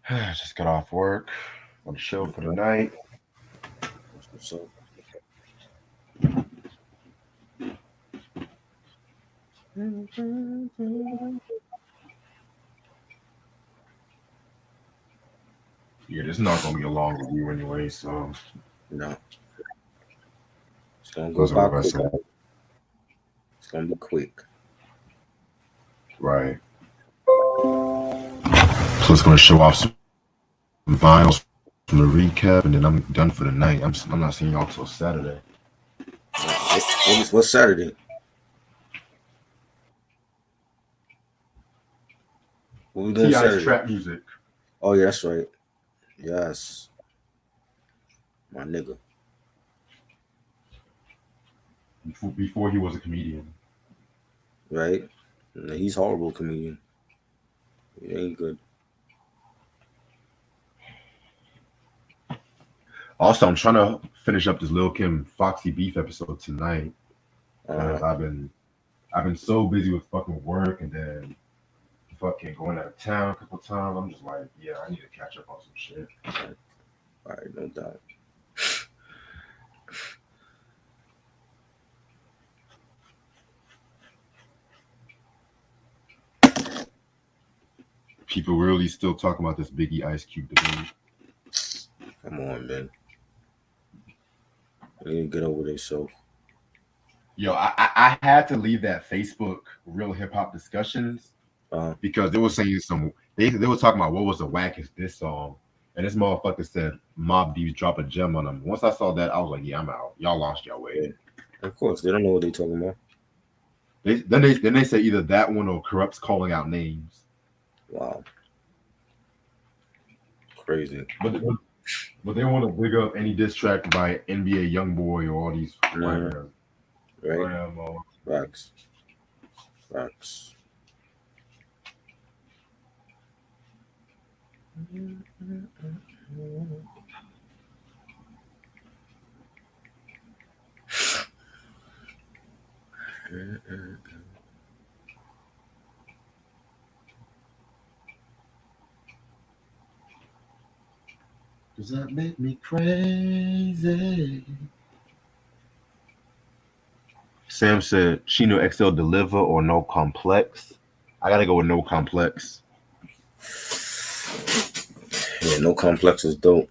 Just got off work. On the show for the Okay. night. That's what's up. Yeah, this is not gonna be a long review anyway, so No, it's gonna go doesn't by what I quick. said. It's gonna be quick. Right. So it's gonna show off some vinyls from the recap, and then I'm done for the night. I'm not seeing y'all till Saturday. What's Saturday? What we doing Ti's Saturday? trap music Oh yeah, that's right. Yes, my nigga. before he was a comedian. Right? Nah, he's horrible comedian. He ain't good. Also, I'm trying to finish up this Lil Kim Foxy Beef episode tonight because Uh, I've been so busy with fucking work and then fucking going out of town a couple times. I'm just like, yeah, I need to catch up on some shit. all right, no doubt. People really still talking about this Biggie Ice Cube debate. Come on, man. They need to get over themselves. Yo, I had to leave that Facebook real hip hop discussions Uh, because they were saying they were talking about what was the wackest diss song, and this motherfucker said Mob Deep drop a gem on them. Once I saw that, I was like, yeah, I'm out. Y'all lost your way. yeah. Of course, they don't know what they talking about. Then they say either that one or corrupts calling out names. Wow, crazy. But they want to big up any diss track by NBA YoungBoy or all these Mm, whatever. right? Whatever. Facts. Facts. Does that make me crazy? Sam said she knew XL deliver or no complex. I gotta go with no complex. Yeah, no complex is dope.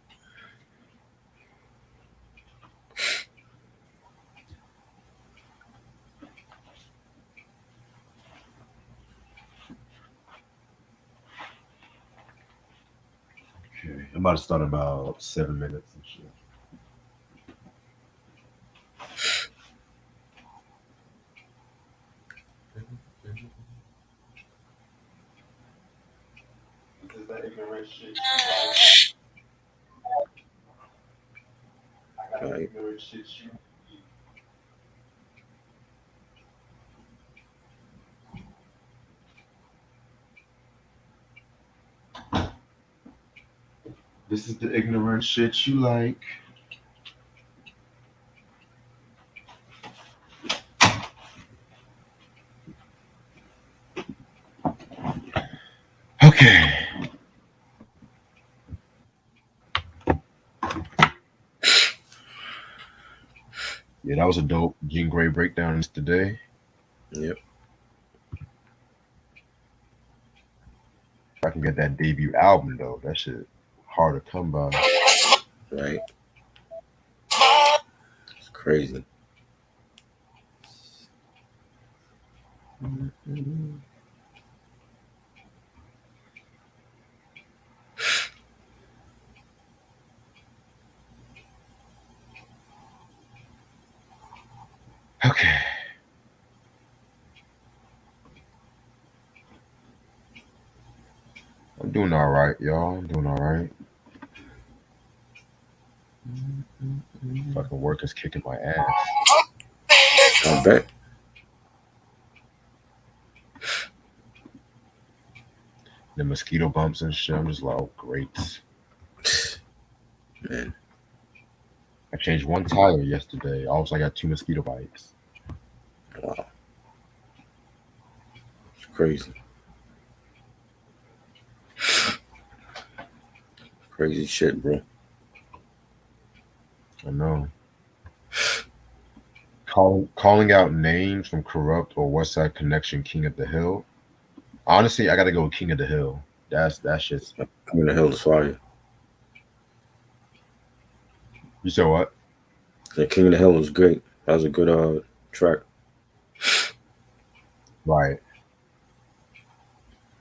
Okay, I'm about to start in about 7 minutes and shit. This is that ignorant shit. I got All that right. ignorant shit. Shoot. This is the ignorant shit you like. Okay. Yeah, that was a dope Jean Grey breakdown today. Yep. If I can get that debut album though, that shit hard to come by. Right. It's crazy. Okay. I'm doing all right, y'all. I'm doing all right. Fucking work is kicking my ass. I bet. The mosquito bumps and shit. I'm just like, oh, great. Man. I changed one tire yesterday. Also, I got two mosquito bites. Wow. It's crazy. Crazy shit, bro. I know. Calling out names from Corrupt or West Side Connection, King of the Hill. Honestly, I gotta go with King of the Hill. That shit's. King of the Hill is fire. You said what? The King of the Hill was great. That was a good track. Right.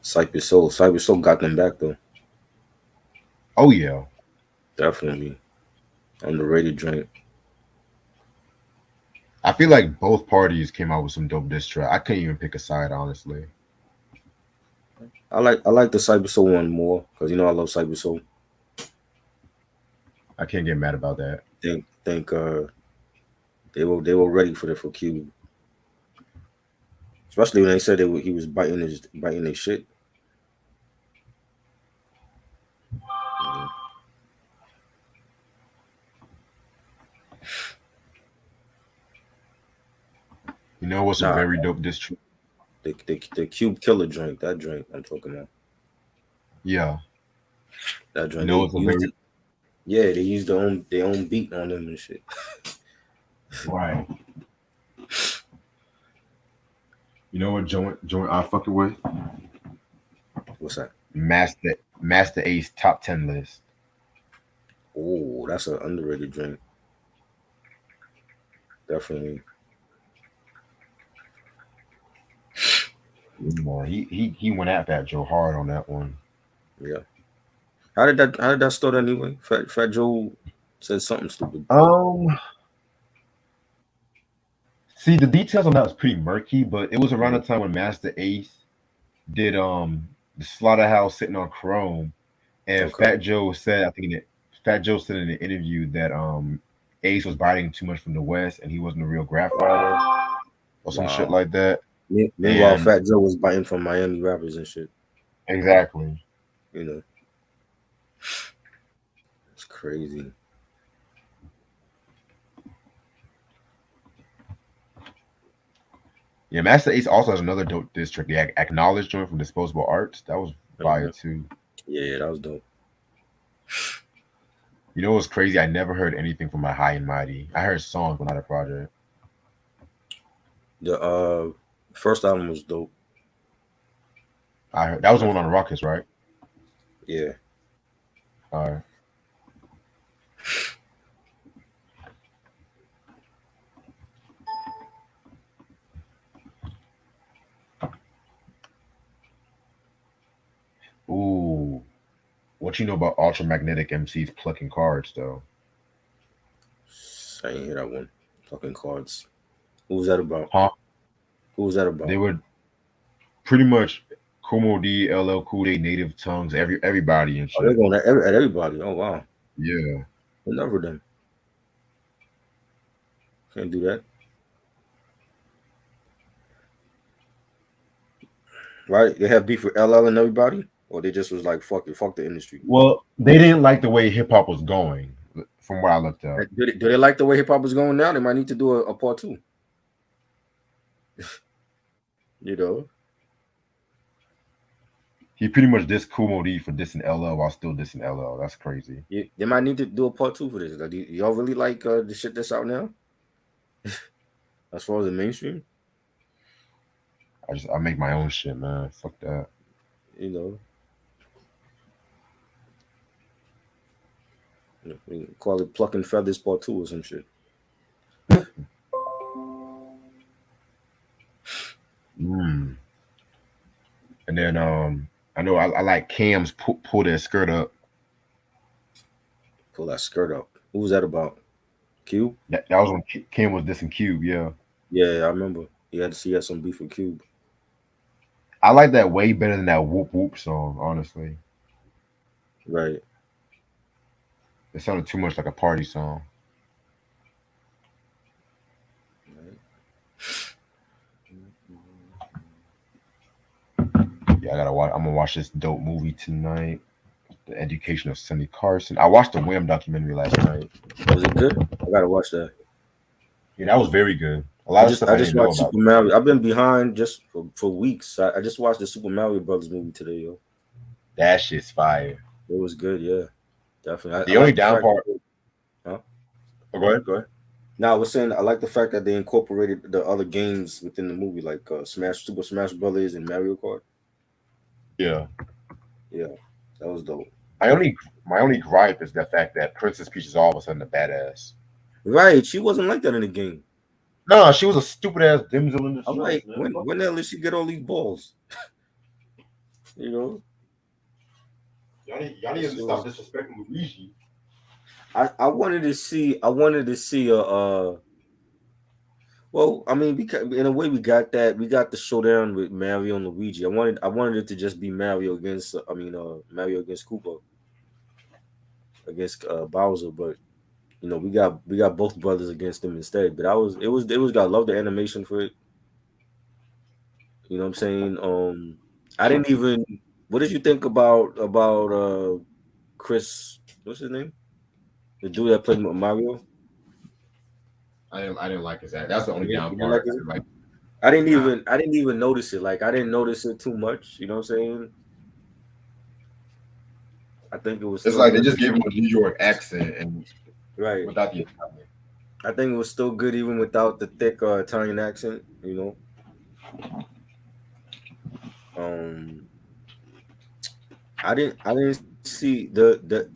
Cypress Soul. Cypress Soul got them back though. Oh yeah. Definitely underrated joint. I feel like both parties came out with some dope diss track. I couldn't even pick a side, honestly. I like the Cypress Soul one more because I love Cypress Soul. I can't get mad about that. Think they were ready for Cube, especially when they said he was biting their shit. Mhm. You know what's a Nah, very dope diss track? the Cube Killer drink, that drink I'm talking about. Yeah. That You drink know they what's a used very it. Yeah, they used their own beat on them and shit. right. You know what joint I fucking with? What's that? Master Ace top 10 list. Oh, that's an underrated drink. Definitely. You know, he went at Fat Joe hard on that one. Yeah. How did that start anyway? Fat Joe said something stupid. Um, See, the details on that was pretty murky, but it was around the Mhm. time when Master Ace did the Slaughterhouse sitting on Chrome, and Okay. Fat Joe said in an interview that Ace was biting too much from the West and he wasn't a real graph writer or some shit Wow. like that. Meanwhile, And Fat Joe was biting from Miami rappers and shit. exactly. You know, it's crazy. Yeah, Master Ace also has another dope district, the Acknowledged joint from Disposable Arts. That was fire Mhm. too. Yeah, that was dope. You know what's crazy? I never heard anything from my High and Mighty. I heard songs, but not a project. The first album was dope. I heard that was the one on Definitely. Ruckus, right? Yeah. All right. Ooh, what you know about ultramagnetic MCs plucking cards though? I ain't hear that one. Fucking cards. Who was that about? Huh? Who was that about? They would pretty much Kumo D, LL Cool J, Native Tongues, everybody and Oh, they're shit. going at everybody. Oh wow. Yeah. Never them. Can't do that. Right? They have beef with LL and everybody? Or they just was like, fuck it, fuck the industry. Well, they didn't like the way hip hop was going, from what I looked up. Do they like the way hip hop is going now? They might need to do a part two. You know? He pretty much dissed Kumo D for dissing LL while still dissing LL. That's crazy. They might need to do a part two for this. Like, y'all really like the shit that's out now? As far as the mainstream? I make my own shit, man. Fuck that. You know? We can call it Plucking Feathers Part 2 or some shit. Mm. And then I know I like Cam's pull that skirt up. Pull that skirt up. Who was that about? Cube? That was when Cam was dissing Cube. Yeah, Yeah, I remember. He had some beef with Cube. I like that way better than that Whoop Whoop song. Honestly, Right. it sounded too much like a party song. Yeah, I gotta watch. I'm gonna watch this dope movie tonight. The Education of Sonny Carson. I watched the Wham documentary last night. Was it good? I gotta watch that. Yeah, that was very good. A I lot of just stuff I I just didn't know watched about. Super Mario. I've been behind just for weeks. I just watched the Super Mario Brothers movie today, yo. That shit's fire. It was good, yeah. definitely. I The only like the down fact part. that huh? Oh, go ahead. Go ahead. Now I was saying I like the fact that they incorporated the other games within the movie, like Super Smash Brothers and Mario Kart. Yeah. Yeah, that was dope. My only my only gripe is the fact that Princess Peach is all of a sudden a badass. Right, she wasn't like that in the game. No, she was a stupid ass damsel in I'm distress, like, man. when the hell did she get all these balls? You know, Y'all that need to shit stop was. disrespecting Luigi. I wanted to see. I wanted to see a. Well, I mean, because in a way, we got that. We got the showdown with Mario and Luigi. I wanted it to just be Mario against. Mario against Koopa against Bowser, but we got both brothers against them instead. But it was. I love the animation for it. You know what I'm saying? I didn't even. What did you think about Chris? What's his name? The dude that played Mario. I didn't like his act. That's the only You down didn't like part. it? Like, I didn't nah. even. I didn't even notice it. Like I didn't notice it too much. You know what I'm saying? I think it was It's still like they good. just gave him a New York accent and Right. without the Italian. I think it was still good even without the thick Italian accent. Um, I didn't see the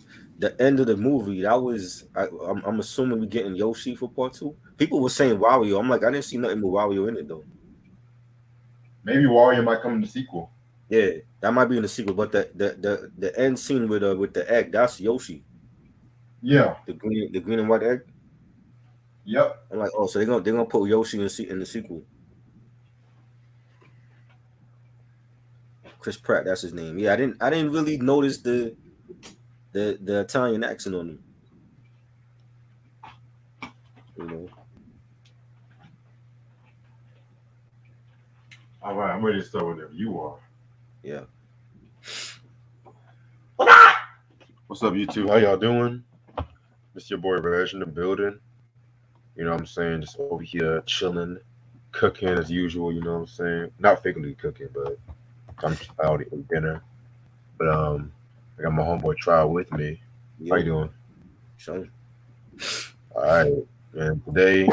end of the movie. That was I'm assuming we getting Yoshi for part two. People were saying Wario. I'm like I didn't see nothing with Wario in it though. Maybe Wario might come in the sequel. Yeah, that might be in the sequel. But the end scene with the egg, that's Yoshi, Yeah. the green and white egg. Yep. I'm like, oh, so they're gonna put Yoshi in the sequel. Chris Pratt, that's his name. Yeah, I didn't really notice the Italian accent on him. You know. All right, I'm ready to start whenever you are. Yeah. What's up, YouTube? How y'all doing? It's your boy Reg in the building. You know what I'm saying? Just over here chilling, cooking as usual. You know what I'm saying? Not fakely cooking, but I already ate dinner. But I got my homeboy Trial with me. How you Yo, doing? son. All right, and today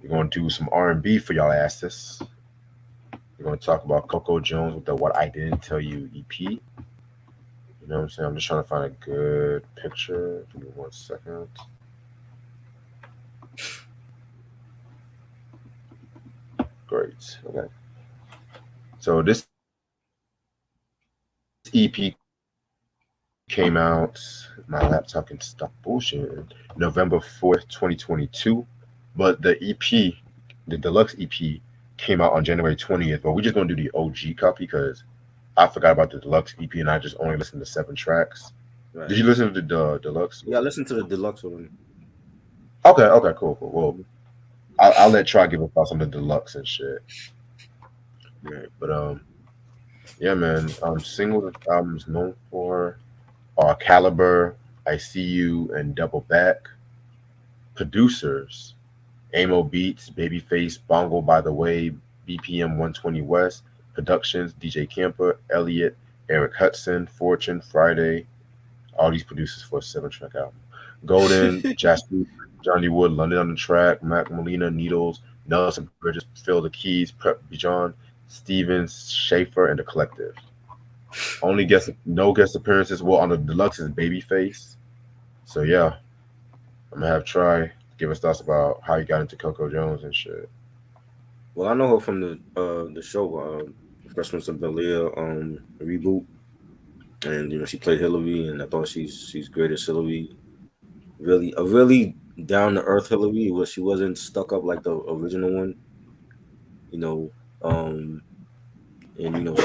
we're gonna do some R&B for y'all asses. We're gonna talk about Coco Jones with the "What I Didn't Tell You" EP. You know what I'm saying? I'm just trying to find a good picture. Give me 1 second. Great. Okay. So this EP came out. My laptop can stop bullshit. November 4th, 2022. But the EP, the deluxe EP, came out on January 20th. But we're just gonna do the OG copy because I forgot about the deluxe EP and I just only listened to 7 tracks. Did Right. you listen to the deluxe? Yeah, listen to the deluxe one. Okay, okay, cool, cool. Well, Mhm. I'll let Try give a thoughts on the deluxe and shit. Right. But yeah, man. Singles albums known for are Caliber, I See You, and Double Back. Producers: Amo Beats, Babyface, Bongo by the Way, BPM 120 West. Productions: DJ Camper, Elliot, Eric Hudson, Fortune, Friday. All these producers for a 7 track album. Golden, Jasper, Johnny Wood, London on the Track, Mac Molina, Needles, Nelson Bridges, Phil the Keys, Prep Bijan, Stevens, Schaefer, and the Collective. No guest appearances. Well, on the deluxe is Babyface. So yeah, I'm gonna have Try give us thoughts about how he got into Coco Jones and shit. Well, I know her from the show, Freshman of Bel Air reboot, and she played Hillary, and I thought she's great as Hillary. Really, a really down to earth Hillary, where she wasn't stuck up like the original one. You know, um, and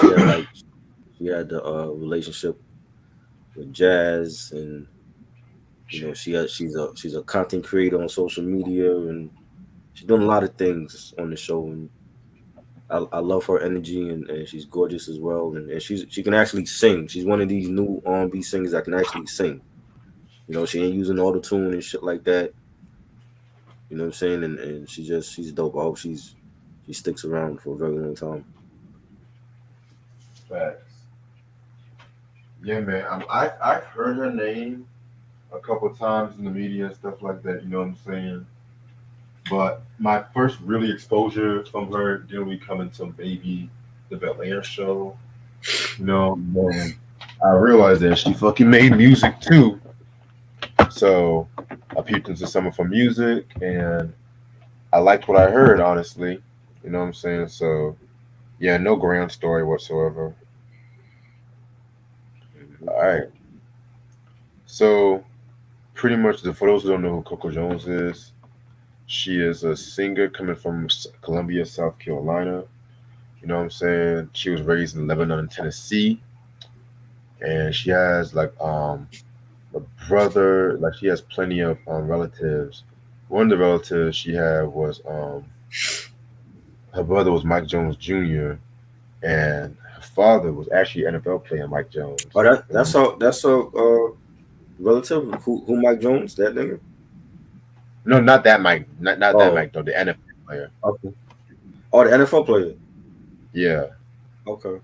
she had the relationship with Jazz, and she's a content creator on social media, and she's doing a lot of things on the show, and I love her energy, and she's gorgeous as well, and she can actually sing. She's one of these new R&B singers that can actually sing. She ain't using auto tune and shit like that. You know what I'm saying? And she's dope. I hope she sticks around for a very long time. Facts. Yeah, man. I've heard her name a couple times in the media and stuff like that. You know what I'm saying? But my first really exposure from her didn't really come until maybe the Bel Air show. You know, and I realized that she fucking made music too. So I peeped into some of her music and I liked what I heard, honestly. You know what I'm saying? So yeah, no grand story whatsoever. Mhm. All right. So pretty much, for those who don't know who Coco Jones is, she is a singer coming from Columbia, South Carolina. You know what I'm saying? She was raised in Lebanon, Tennessee, and she has like a brother. Like she has plenty of relatives. One of the relatives she had was her brother was Mike Jones Jr. and her father was actually an NFL player, Mike Oh, Jones. that You know what that's I'm a that's a relative who Mike Jones that nigga. No, not that Mike. Not that Oh, Mike though. The NFL player. okay. Oh, the NFL player. Yeah. Okay.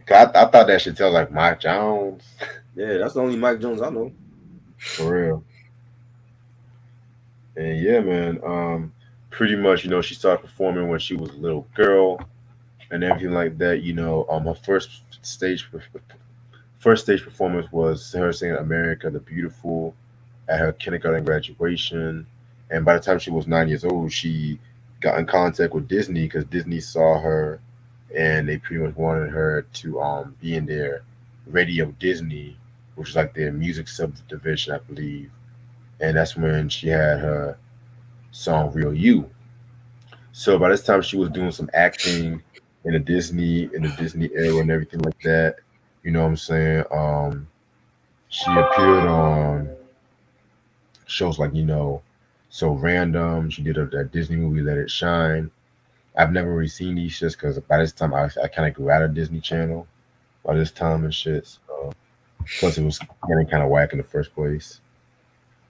'Cause I thought that should tell like Mike Jones Yeah, that's the only Mike Jones I know. for real. And yeah, man. Pretty much, she started performing when she was a little girl and everything like that. Her first stage performance was her singing "America the Beautiful" at her kindergarten graduation. And by the time she was 9 years old, she got in contact with Disney because Disney saw her, and they pretty much wanted her to be in their Radio Disney, which is like their music subdivision, I believe. And that's when she had her song "Real You." So by this time, she was doing some acting in the Disney era and everything like that. You know what I'm saying? She appeared on shows like So Random. She did that Disney movie Let It Shine. I've never really seen these shits because by this time I kind of grew out of Disney Channel by this time and shit. So, plus it was getting kind of whack in the first place.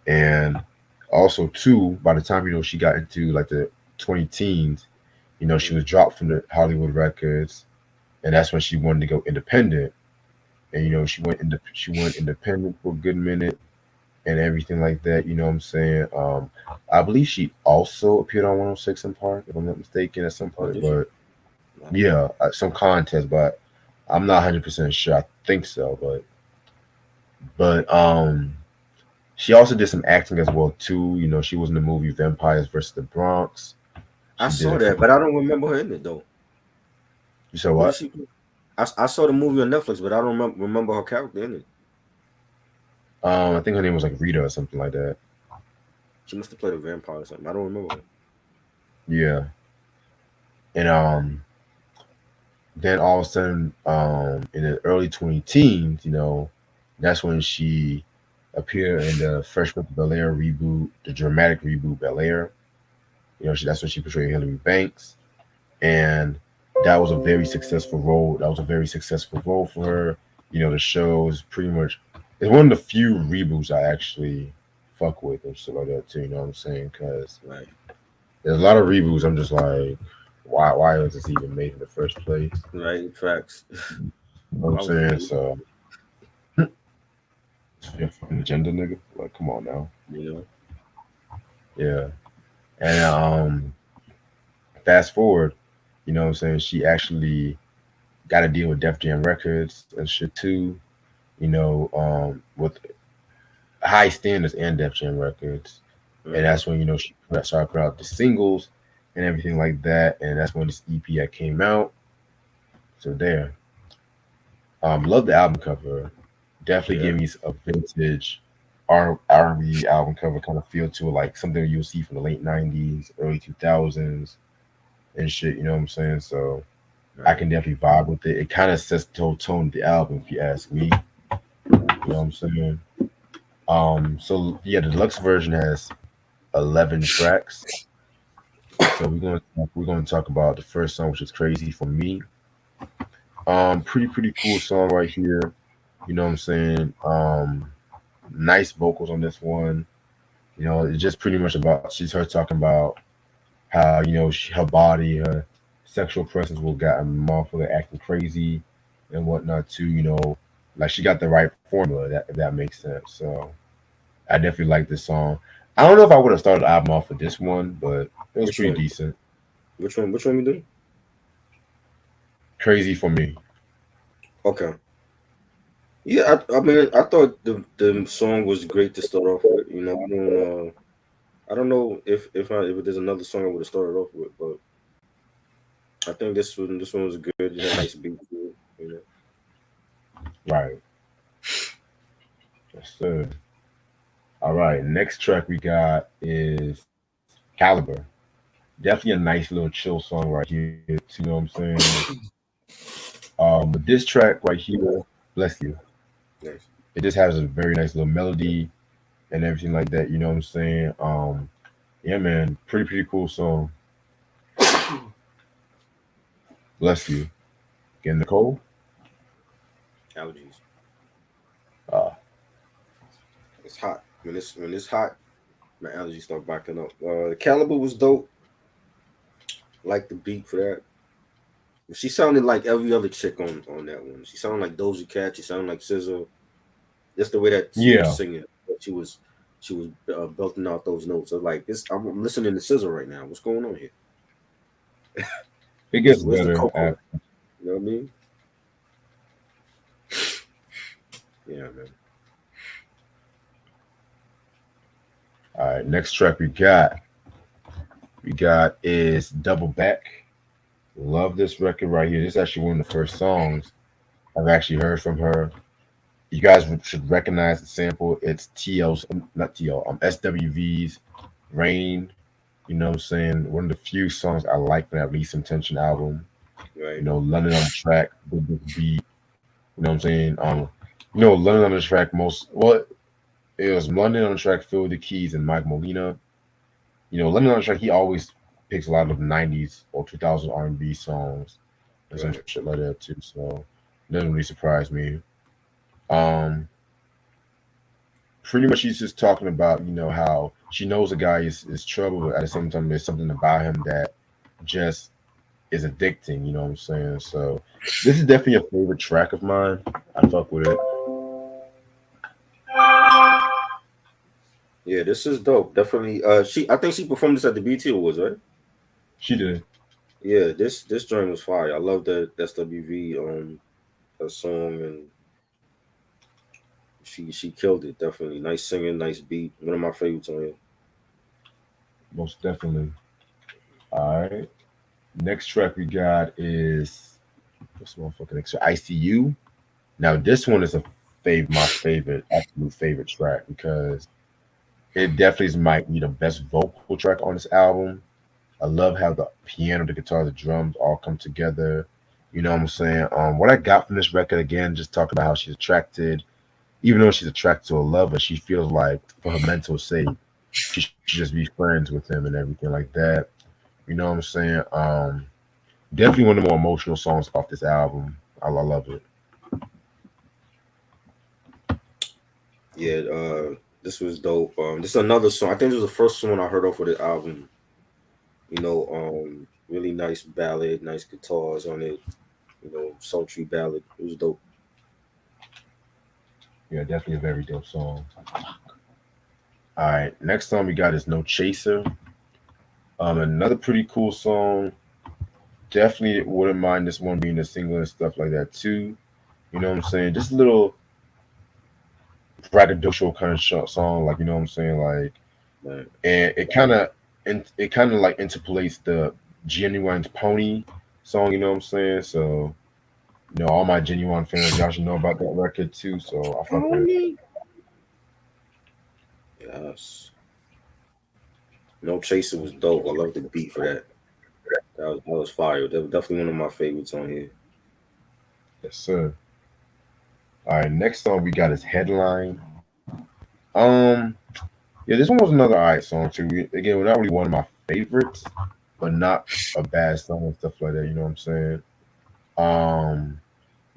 And also too, by the time she got into like the 20 teens, she was dropped from the Hollywood records, and that's when she wanted to go independent. And she went independent for a good minute and everything like that. You know what I'm saying? I believe she also appeared on 106 in Park, if I'm not mistaken, at some Oh, point. did she? But Nah. yeah, some contest, but I'm not 100% sure. I think so, but she also did some acting as well too. She was in the movie Vampires versus the Bronx. I She did saw it for. that, but I don't remember her in it though. You said What did what? she? I saw the movie on Netflix, but I don't remember her character in it. I think her name was like Rita or something like that. She must have played a vampire or something. I don't remember her. Yeah, and then all of a sudden, in the early 20 teens, that's when she appeared in the Fresh Prince of Bel Air reboot, the dramatic reboot Bel Air. That's when she portrayed Hillary Banks, and that was a very successful role. That was a very successful role for her. The show is pretty much it's one of the few reboots I actually fuck with and shit like that too. You know what I'm saying? Because Right. there's a lot of reboots. I'm just like, why was this even made in the first place? Right. Facts. You know what I'm Why was it saying? made? So it's your fucking agenda, nigga. Like, come on now. You know. Yeah. And fast forward, what I'm saying? She actually got to deal with Def Jam Records and shit too. With high standards and Def Jam Records. And Hmm. that's when, she started putting out the singles and everything like that. And that's when this EP that came out. So there. Love the album cover. Definitely Yeah. gave me a vintage R&B album cover kind of feel to it, like something you'll see from the late 90s, early 2000s and shit, you know what I'm saying? So I Right. can definitely vibe with it. It kind of sets the whole tone of the album, if you ask me. You know what I'm saying? So yeah, the deluxe version has 11 tracks. So we're going to talk about the first song, which is "Crazy for Me." Pretty cool song right here. You know what I'm saying? Nice vocals on this one. It's just pretty much about she's her talking about how her body, her sexual presence will got a motherfucker acting crazy and whatnot too. Like she got the right formula. That if that makes sense. So I definitely like this song. I don't know if I would have started the album off with this one, but it was Which pretty one? decent. Which one? Which one we do? Crazy for me. Okay. Yeah, I mean, I thought the song was great to start off with. You know, I don't know if there's another song I would have started off with, but I think this one was good. It had a nice beat to it. You know. Right. Yes, sir. All right. Next track we got is Caliber. Definitely a nice little chill song right here. Too, you know what I'm saying? But this track right here, bless you. Nice. It just has a very nice little melody and everything like that. You know what I'm saying? Yeah, man. Pretty cool song. Bless you. Getting the cold? Allergies. Uh, It's hot. When it's hot, my allergies start backing up. The Caliber was dope. Like the beat for that. She sounded like every other chick on that one. She sounded like Doja Cat. She sounded like SZA. Just the way that she was yeah, singing. She was she was belting out those notes. I was like, this. I'm listening to SZA right now. What's going on here? it gets Where's the better. Coco? You know what I mean? Yeah, man. All right, next track we got is Double Back. Love this record right here. This is actually one of the first songs I've actually heard from her. You guys should recognize the sample. It's TL's, not TL, SWV's Rain. You know what I'm saying? One of the few songs I like from that Least Intention album. Right, London on the track, good beat. You know what I'm saying? London on the track it was London on the track, Phil the Keys and Mike Molina. London on the track, he always picks a lot of '90s or 2000 R&B songs and some right. shit like that too. So it doesn't really surprise me. Um, Pretty much she's just talking about how she knows a guy is trouble, but at the same time there's something about him that just is addicting. You know what I'm saying? So this is definitely a favorite track of mine. I fuck with it. Yeah, this is dope. Definitely. I think she performed this at the BT Awards, right? She did. Yeah, this joint was fire. I love that SWV her song, and she killed it. Definitely nice singing, nice beat. One of my favorites on here. Most definitely. All right. Next track we got is what's the motherfucking next track? ICU. Now this one is my favorite, absolute favorite track because it definitely might be the best vocal track on this album. I love how the piano, the guitar, the drums all come together. You know what I'm saying? What I got from this record again, just talking about how she's attracted, even though she's attracted to a lover, she feels like for her mental sake, she should just be friends with him and everything like that. You know what I'm saying? Definitely one of the more emotional songs off this album. I love it. Yeah, this was dope. This is another song. I think this was the first one I heard off of the album. Really nice ballad, nice guitars on it. Sultry ballad. It was dope. Yeah, definitely a very dope song. All right, next song we got is No Chaser. Another pretty cool song. Definitely wouldn't mind this one being a single and stuff like that too. You know what I'm saying? Just a little braggadocio kind of song, like you know what I'm saying, like, Man. and it kind of like interpolates the Genuine's Pony song. You know what I'm saying? So all my Genuine fans, y'all should know about that record too. So I fuck with it. Yes. No Chaser was dope. I love the beat for that. That was fire. That was definitely one of my favorites on here. Yes, sir. All right, next song we got is Headline. Um, yeah, this one was another alright song too. Again, not really one of my favorites, but not a bad song and stuff like that. You know what I'm saying? Um,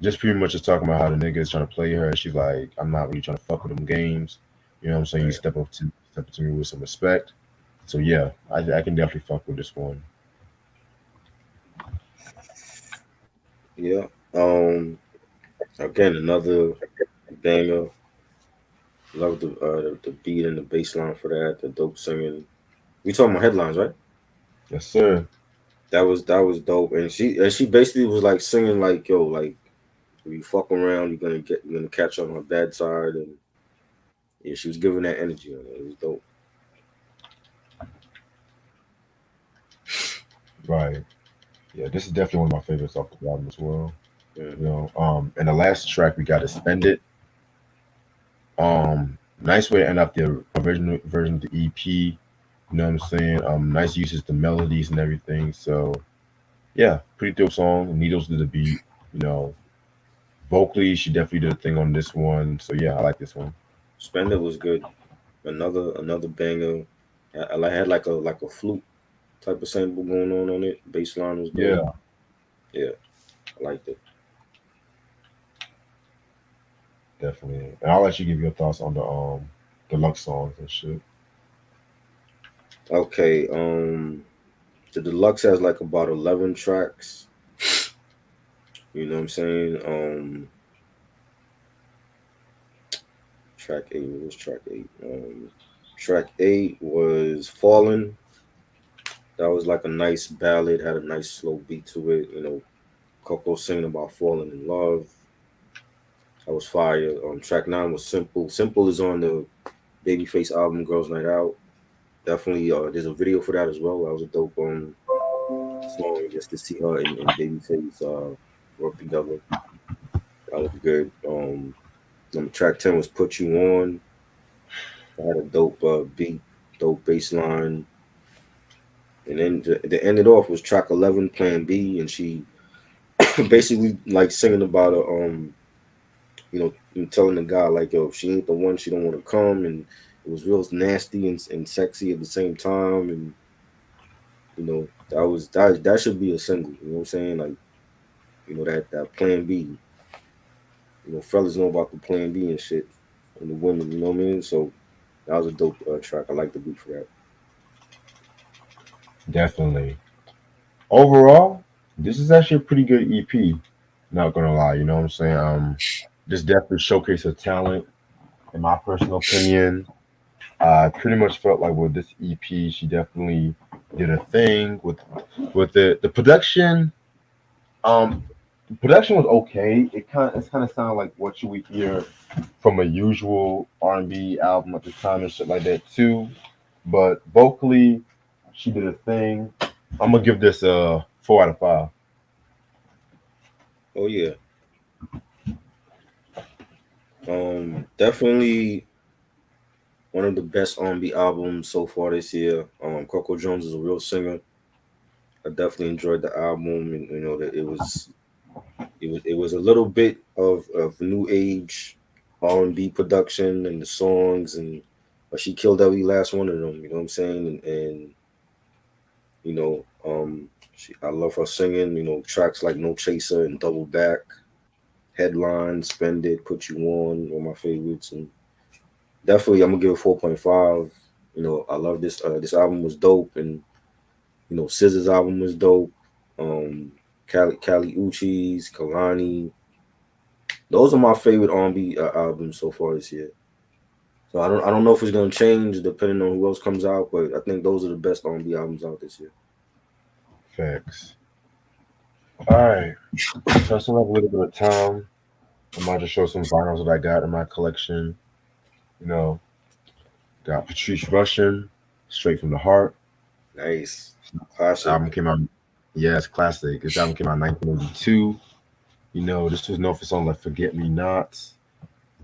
just pretty much just talking about how the nigga is trying to play her. She's like, I'm not really trying to fuck with them games. You know what I'm saying? You Right. step up to me with some respect. So yeah, I can definitely fuck with this one. Yeah. Um. Again, another banger. Love the beat and the bass line for that. The dope singing. We talking about headlines, right? Yes, sir. That was dope. And she basically was like singing like, yo, like if you fuck around, you're gonna catch on her bad side. And yeah, she was giving that energy on it. It was dope. Right. Yeah, this is definitely one of my favorites off the album as well. You Hmm. know, and the last track we got is Spend It. Nice way to end up the original version of the EP. You know what I'm saying? Nice uses the melodies and everything. So yeah, pretty dope song. Needles did the beat. You know, vocally she definitely did a thing on this one. So yeah, I like this one. Spender was good. Another banger. I had like a flute type of sample going on it. Bass line was dope. Yeah, Yeah, I liked it. definitely. And I'll let you give your thoughts on the deluxe songs and shit. Okay, the deluxe has like about 11 tracks. You know what I'm saying? Track eight. What was track eight? Track eight was "Fallen." That was like a nice ballad. Had a nice slow beat to it. Coco singing about falling in love. That was fire. Track nine was "Simple." "Simple" is on the Babyface album "Girls Night Out." Definitely. There's a video for that as well. That was a dope song just to see her and Babyface work together. That was good. Number track 10 was "Put You On." I had a dope beat, dope bass line. And then to end it off was track 11, Plan B. And she basically like singing about telling the guy, like, yo, if she ain't the one, she don't want to come. And it was real nasty and sexy at the same time. And, that should be a single. You know what I'm saying? Like, that Plan B. Fellas know about the Plan B and shit. And the women, you know what I mean? So that was a dope track. I like the beat for that. Definitely. Overall, this is actually a pretty good EP. Not gonna lie, you know what I'm saying? This definitely showcased her talent, in my personal opinion. I pretty much felt like with this EP, she definitely did a thing with the production. Um, the production was okay. It's kind of sounded like what you would hear from a usual R&B album at the time and shit like that too. But vocally, she did a thing. I'm gonna give this a 4 out of 5. Oh yeah. Definitely one of the best R&B albums so far this year. Coco Jones is a real singer. I definitely enjoyed the album, and that it was a little bit of new age R&B production and the songs, and but she killed every last one of them. You know what I'm saying? And you know, I love her singing. Tracks like "No Chaser" and "Double Back," "Headline," "Spend It," "Put You On," one of my favorites, and definitely I'm gonna give it 4.5. I love this. This album was dope, and Scissor's album was dope. Um, Kali Uchis, Kalani. Those are my favorite R&B albums so far this year. So I don't know if it's gonna change depending on who else comes out, but I think those are the best R&B albums out this year. Facts. All right. So I still have a little bit of time. I might just show some vinyls that I got in my collection. You know, got Patrice Rushen, Straight from the Heart. Nice, This album classic. came out. Yeah, it's classic. This album came out in 1982. You know, this was known for songs like "Forget Me Not,"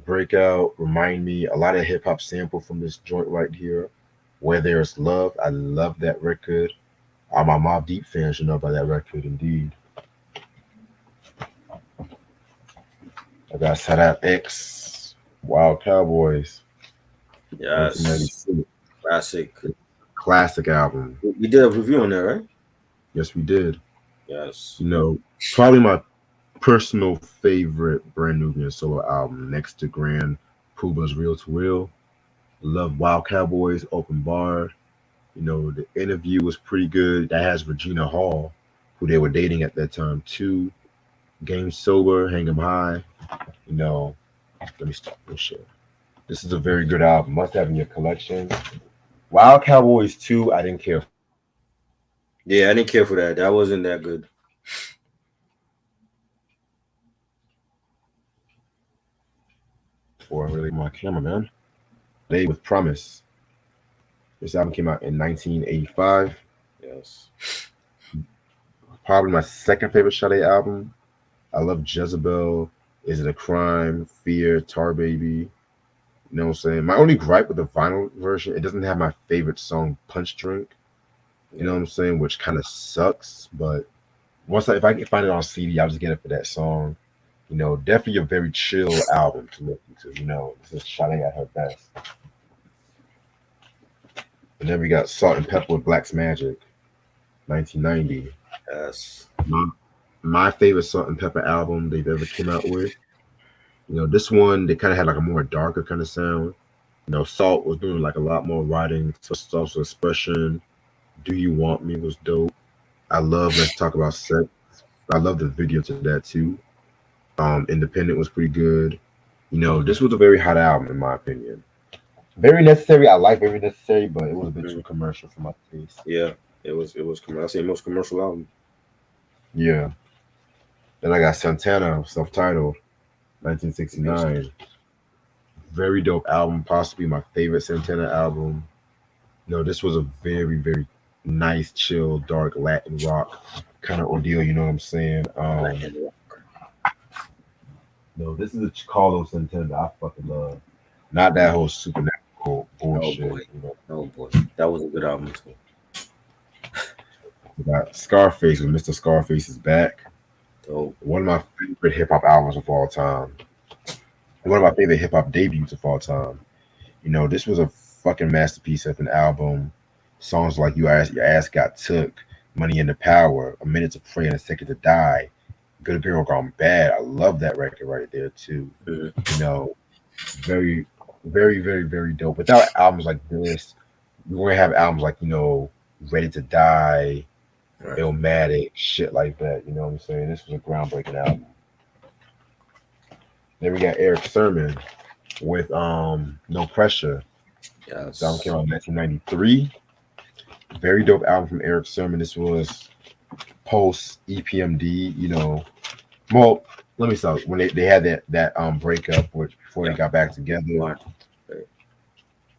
"Breakout," "Remind Me." A lot of hip hop sample from this joint right here. "Where There's Love." I love that record. All my Mobb Deep fans should know about that record, indeed. I got Set Up X, Wild Cowboys, Yes, 1996. classic. Classic album. We did a review on that, right? Yes, we did. Yes. You know, probably my personal favorite Brand Nubian solo album next to Grand Puba's Real to Real. Love Wild Cowboys, Open Bar. You know, the interview was pretty good. That has Regina Hall, who they were dating at that time too. Game Sober, Hang 'em High. You know, let me stop this shit. This is a very good album. Must have in your collection. Wild Cowboys 2, I didn't care Yeah, I didn't care for that. That wasn't that good. for. Really, my camera, man. Day with Promise. This album came out in 1985. Yes. Probably my second favorite Sade album. I love Jezebel. Is It a Crime? Fear, Tar Baby. You know what I'm saying? My only gripe with the vinyl version, it doesn't have my favorite song, Punch Drink. You know Yeah. what I'm saying? Which kind of sucks. But if I can find it on CD, I'll just get it for that song. You know, definitely a very chill album to listen to. You know, this is Sade at her best. And then we got Salt and Pepper with Black's Magic, 1990. Yes. My, my favorite Salt and Pepper album they've ever came out with. You know, this one they kind of had like a more darker kind of sound. You know, Salt was doing like a lot more writing, social expression. Do You Want Me was dope. I love Let's Talk About Sex. I love the video to that too. Independent was pretty good. You know, this was a very hot album in my opinion. Very necessary. I like very necessary, but it was a bit Mm. too commercial for my taste. Yeah. It was. I say most commercial album. Yeah. Then I got Santana, self-titled, 1969. Very dope album, possibly my favorite Santana album. No, this was a very nice, chill, dark Latin rock kind of ordeal. You know what I'm saying? No, this is a Carlos Santana I fucking love. Not that whole supernatural Oh bullshit. boy. You know, Oh boy. That was a good album too. we got Scarface with Mr. Scarface is back. Oh. One of my favorite hip hop albums of all time. One of my favorite hip hop debuts of all time. You know, this was a fucking masterpiece of an album. Songs like Your Ass Got Took, Money in the Power, A Minute to Pray and a Second to Die, Good Girl Gone Bad. I love that record right there too. Mhm. You know, very, very dope. Without albums like this, we're gonna have albums like, you know, Ready to Die, Right. Illmatic, shit like that. You know what I'm saying? This was a groundbreaking album. Then we got Eric Sermon with No Pressure. This album came Yes. out in 1993. Very dope album from Eric Sermon. This was post EPMD, you know. Well, let me start. When they had that breakup which before they Yeah. got back together, you Right. Right.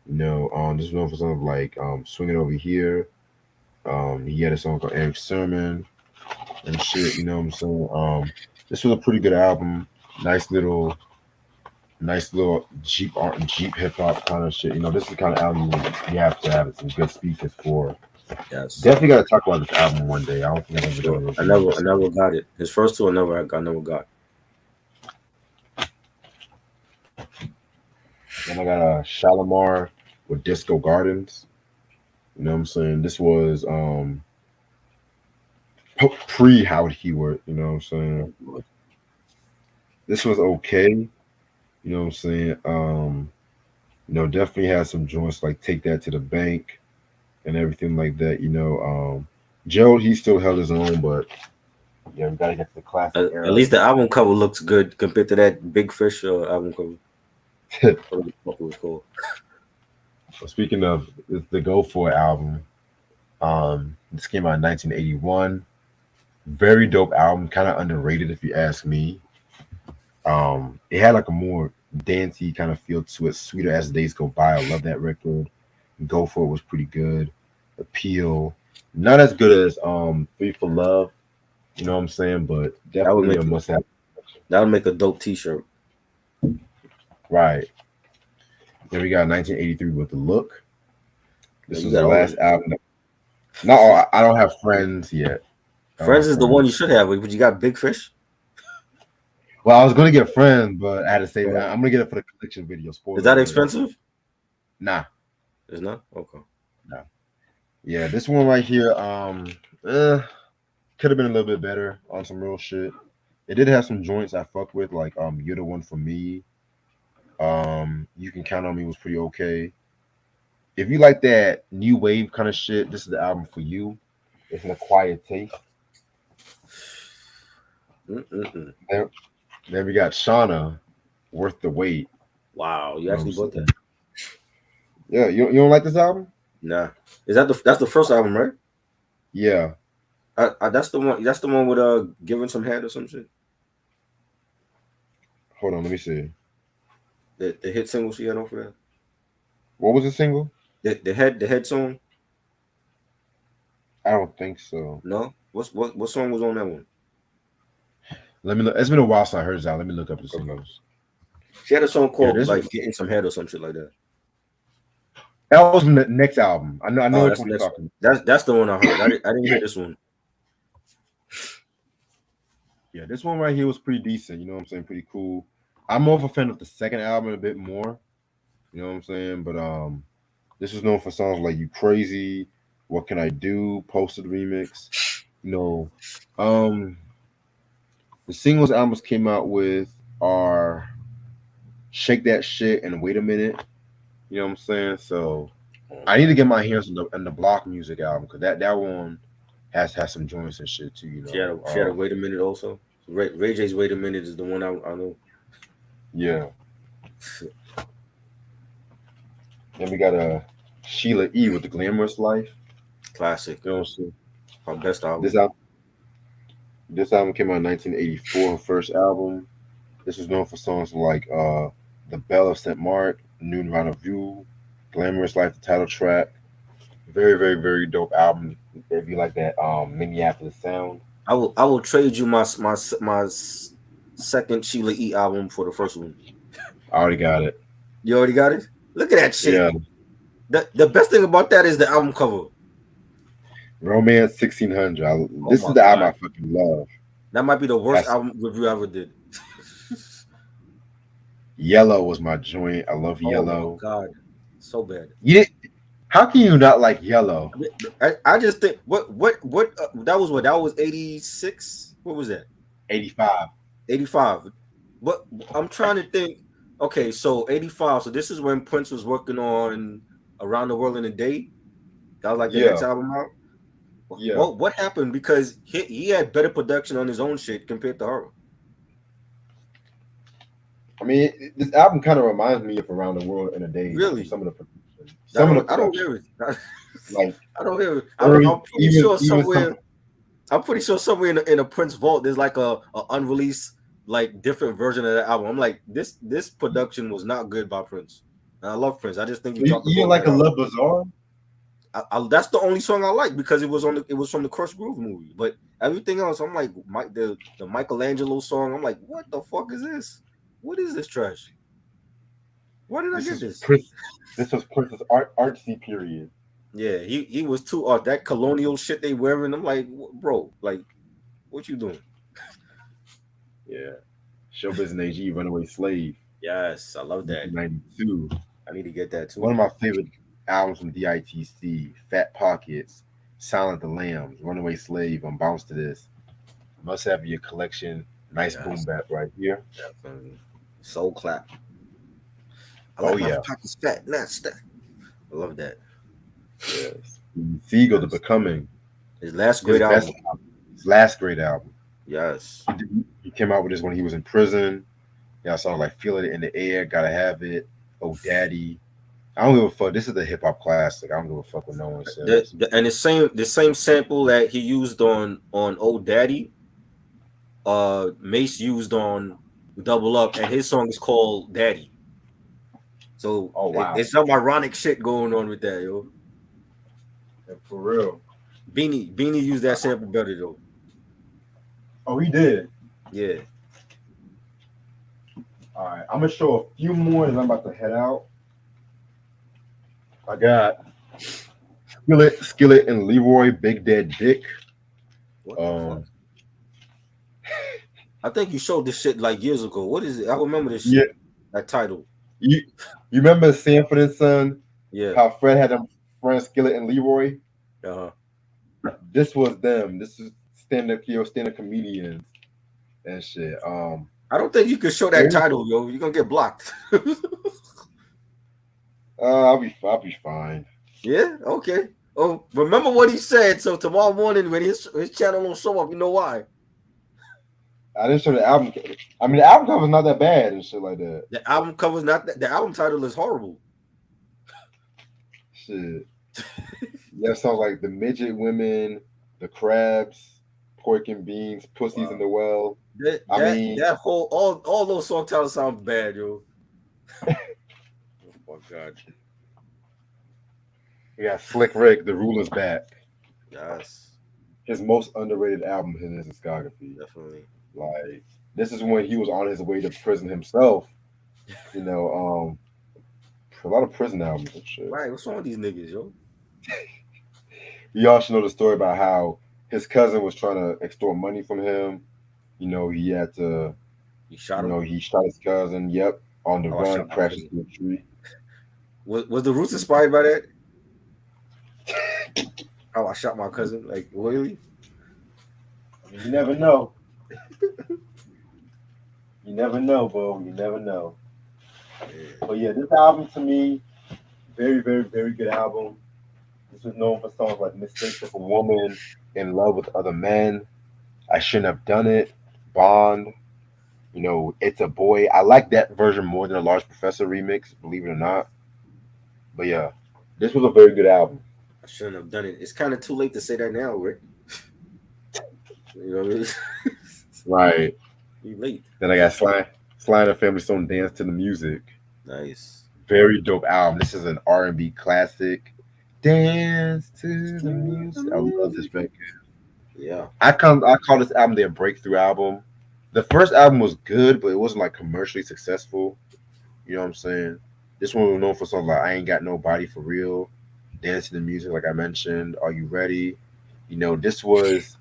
know, this was known for something like Swinging Over Here. He had a song called Eric Sermon and shit, you know what I'm saying? This was a pretty good album. Nice little Jeep art and Jeep hip hop kind of shit. You know, this is the kind of album you have to have some good speakers for. Yes. Definitely got to talk about this album one day. I don't think I've ever done Sure. a review of I this album. never got it. His first two I never got. Then I got Shalimar with Disco Gardens. You know what I'm saying? This was pre Howard Hewart. You know what I'm saying? This was okay. You know what I'm saying? You know, definitely had some joints like Take That to the Bank and everything like that. You know, Joe he still held his own, but yeah, we gotta get to the classic At era. least the album cover looks good compared to that Big Fish album cover. What the fuck it was called? Speaking of the Go For It album, this came out in 1981. Very dope album, kind of underrated if you ask me. It had like a more dancey kind of feel to it, sweeter as the days go by. I love that record. Go For It was pretty good. Appeal, not as good as Three for Love, you know what I'm saying, but That would definitely make a must have. that would make a dope T-shirt. Right. Then we got 1983 with The Look. Yeah, This you was the got all of last it. album. Not all, I don't have Friends yet. I don't Friends have is the one you Friends. should have, but you got Big Fish. Well, I was gonna get Friends, but I had to save it. Uh, I'm gonna get it for the collection video. is Spoiler that alert. expensive? Nah, It's not. Okay. nah. Yeah, this one right here, eh, could have been a little bit better on some real shit. It did have some joints I fuck with, like You're the One for Me. You Can Count on Me was pretty okay. If you like that new wave kind of shit, this is the album for you. It's an acquired taste. Mm-mm-mm. Then, then we got Shauna, Worth the Wait. Wow, you You know what I'm actually bought that? saying? Yeah, you don't like this album? Nah. Is that that's the first album, right? Yeah. That's the one. That's the one with giving some head or some shit. Hold on, let me see. The hit single she had off of that. What was the single? The head song. I don't think so. No, what song was on that one? Let me look. It's been a while since I heard this album. Let me look up the Okay, singles. she had a song Yeah, called this like "Getting Some Head" or some shit like that. that was from the next album. I know Oh, which that's one the you're next talking one. about. That's the one I heard. I didn't hear this one. Yeah, this one right here was pretty decent. You know what I'm saying? Pretty cool. I'm more of a fan of the second album a bit more. You know what I'm saying? But this is known for songs like "You Crazy," "What Can I Do," "Posted Remix." You know, um, the singles albums came out with are "Shake That Shit" and "Wait a Minute." You know what I'm saying? So I need to get my hands on the Block Music album because that one has some joints and shit too. You She had a wait a minute also. Ray J's "Wait a Minute" is the one I know. yeah. Then we got Sheila E with the Glamorous Life. Classic, You know what I'm saying? her best This album. album this album came out in 1984. Her first album. This was known for songs like "The Bell of Saint Mark," "Noon Rendezvous," "Glamorous Life," the title track. Very, very, very dope album. If you like that Minneapolis sound. I will trade you my second Sheila E album for the first one. I already got it. You already got it. Look at that Yeah. shit. The best thing about that is the album cover. Romance 1600. Oh This is my the album I god, fucking love. that might be the worst Has album review I ever did. Yellow was my joint. I love Oh my Yellow. god, so bad. You How can you not like Yellow? I just think what that was, what that was 86. What was that? 85. 85. But I'm trying to think. Okay, so 85. So this is when Prince was working on Around the World in a Day. That was like the next Yeah, album out. yeah. What happened? Because he had better production on his own shit compared to her. I mean, this album kind of reminds me of Around the World in a Day from Really? some of the production. Some of the I don't production, hear it. like I don't hear it. early, I'm pretty sure even some. somewhere. I'm pretty sure somewhere in a Prince vault there's like a unreleased like different version of that album. I'm like this production was not good by Prince. And I love Prince. I just think he So you, dropped the you ball on like that a album. Love Bazaar? That's the only song I like because it was from the Crush Groove movie. But everything else, I'm like the Michelangelo song. I'm like, what the fuck is this? What is this trash? Where did I This get is this? Prince. This was Prince's artsy period. Yeah, he was too that colonial shit they wearing. I'm like, bro, like, what you doing? Yeah, Showbiz and AG, Runaway Slave, Yes, I love that. 1992. I need to get that One too. of my favorite albums from DITC, Fat Pockets, Silent the Lambs, Runaway Slave, on Bounce to This. Must have your collection. Nice boom Yes, bap right here. definitely. Soul clap. I Oh like my yeah, pockets fat, not stacked. I love that. yes. Seagull, The Yes. Becoming, His last his great best album. album, his last great album. Yes. He came out with this when he was in prison. Yeah, songs like "Feel It in the Air," "Gotta Have It," "Oh Daddy." I don't give a fuck. This is a hip hop classic. I don't give a fuck what no one says. And the same sample that he used on Old Daddy, Mace used on Double Up, and his song is called Daddy. So Oh wow, it's some ironic shit going on with that, yo. for real. Beanie used that sample better though. Oh, he did. Yeah. All right, I'm gonna show a few more, and I'm about to head out. I got Skillet, and Leroy, Big Dead Dick. What the fuck? Um, I think you showed this shit like years ago. What is it? I remember this yeah, shit. That title. you you remember Sanford and Son? Yeah. How Fred had them friends Skillet and Leroy. Uh-huh. This was them. This is stand up comedians and shit. I don't think you could show that title, yo. You're gonna get blocked. I'll be fine. Yeah, okay. Oh, remember what he said. So tomorrow morning when his channel don't show up, you know why? I didn't show the album. I mean, the album cover's not that bad and shit like that. The album cover's not that. The album title is horrible. Shit. Yeah, sounds like the midget women, the crabs, pork and beans, pussies in Wow. the well. That I that mean, that whole all those song titles sound bad, yo. Oh my god. we got Slick Rick, The Ruler's Back. Yes, His most underrated album in his discography. definitely. Like, this is when he was on his way to prison himself. You know, a lot of prison albums and shit. Right, what's wrong with these niggas, yo? You all should know the story about how his cousin was trying to extort money from him. You know, he had to, You shot him? he shot his cousin. Yep, on the Oh, I run, shot my crashed cousin. into a tree. Was the Roots inspired by that? Oh, I shot my cousin. Like, really? You never know. You never know, bro. You never know. Yeah. But yeah, this album to me, very, very, very good album. This was known for songs like Mistakes of a Woman, In Love with Other Men, I Shouldn't Have Done It, Bond, It's a Boy. I like that version more than a Large Professor remix, believe it or not. But yeah, this was a very good album. I shouldn't have done it. It's kind of too late to say that now, Rick. You know what I mean? Right. You late. Then I got Sly and the Family Stone Dance to the Music. Nice. Very dope album. This is an R&B classic. Dance to the music. I love this record. Yeah. I call this album their breakthrough album. The first album was good, but it wasn't like commercially successful. You know what I'm saying? This one was known for songs like I Ain't Got Nobody for Real, Dance to the Music, like I mentioned, Are You Ready? This was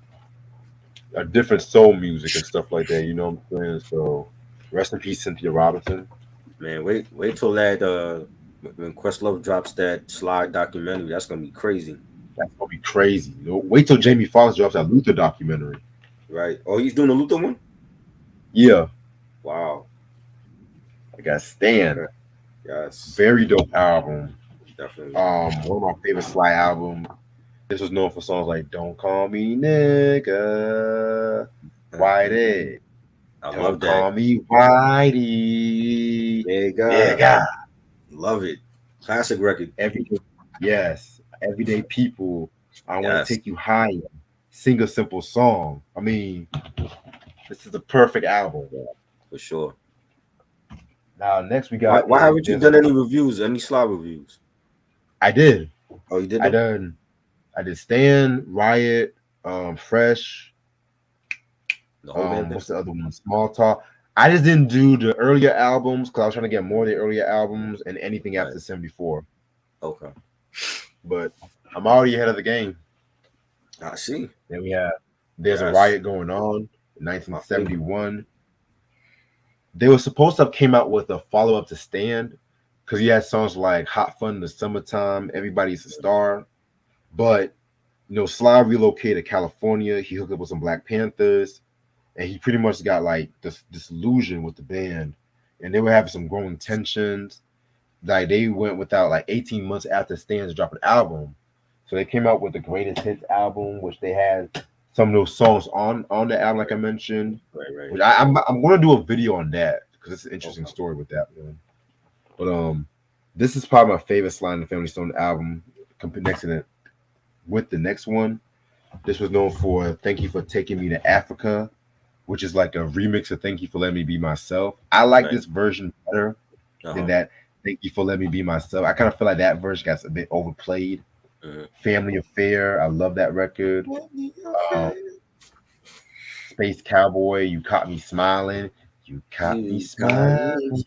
a different soul music and stuff like that. You know what I'm saying? So rest in peace, Cynthia Robinson. Man, wait till that when Questlove drops that Slide documentary, that's gonna be crazy. That's gonna be crazy. Wait till Jamie Foxx drops that Luther documentary. Right. Oh, he's doing the Luther one? Yeah, Wow. I got Stan. Yes. Very dope album. Definitely. One of my favorite Sly albums. This was known for songs like "Don't Call Me Nigga," "Whitey," I love "Don't that. Call Me Whitey." Yeah, Yeah, God. God. Love it. Classic record. Yes, everyday people. I want to Yes. take you higher. Sing a simple song. I mean, this is a perfect album. For sure. Now, next we Why, got why is haven't you there's done a. any reviews, any Sly reviews? I did. Oh, you did I them? done. I did Stan, Riot, Fresh. The whole damn thing? What's the other one? Small Talk. I just didn't do the earlier albums because I was trying to get more of the earlier albums and anything Right. after 74. Okay. But I'm already ahead of the game. I see. Then we have There's a Yes. Riot Going On in My favorite. 1971. They were supposed to have came out with a follow-up to Stand because he had songs like Hot Fun in the Summertime, Everybody's a Star. But Sly relocated to California. He hooked up with some Black Panthers, and he pretty much got like this disillusion with the band, and they were having some growing tensions. Like they went without like 18 months after Stan's dropped an album, so they came out with the Greatest Hits album, which they had some of those songs on the album, like I mentioned. Right. Which I'm going to do a video on that because it's an interesting Okay. story with that one. But this is probably my favorite Sly and the Family Stone album. Next to it with the next one. This was known for Thank You for Taking Me to Africa, which is like a remix of Thank You for Letting Me Be Myself. I like Right. this version better than Uh-huh. that Thank You for Letting Me Be Myself. I kind of feel like that version got a bit overplayed. Family Affair, I love that record. Space Cowboy, You Caught Me Smiling. You Caught Me Smiling.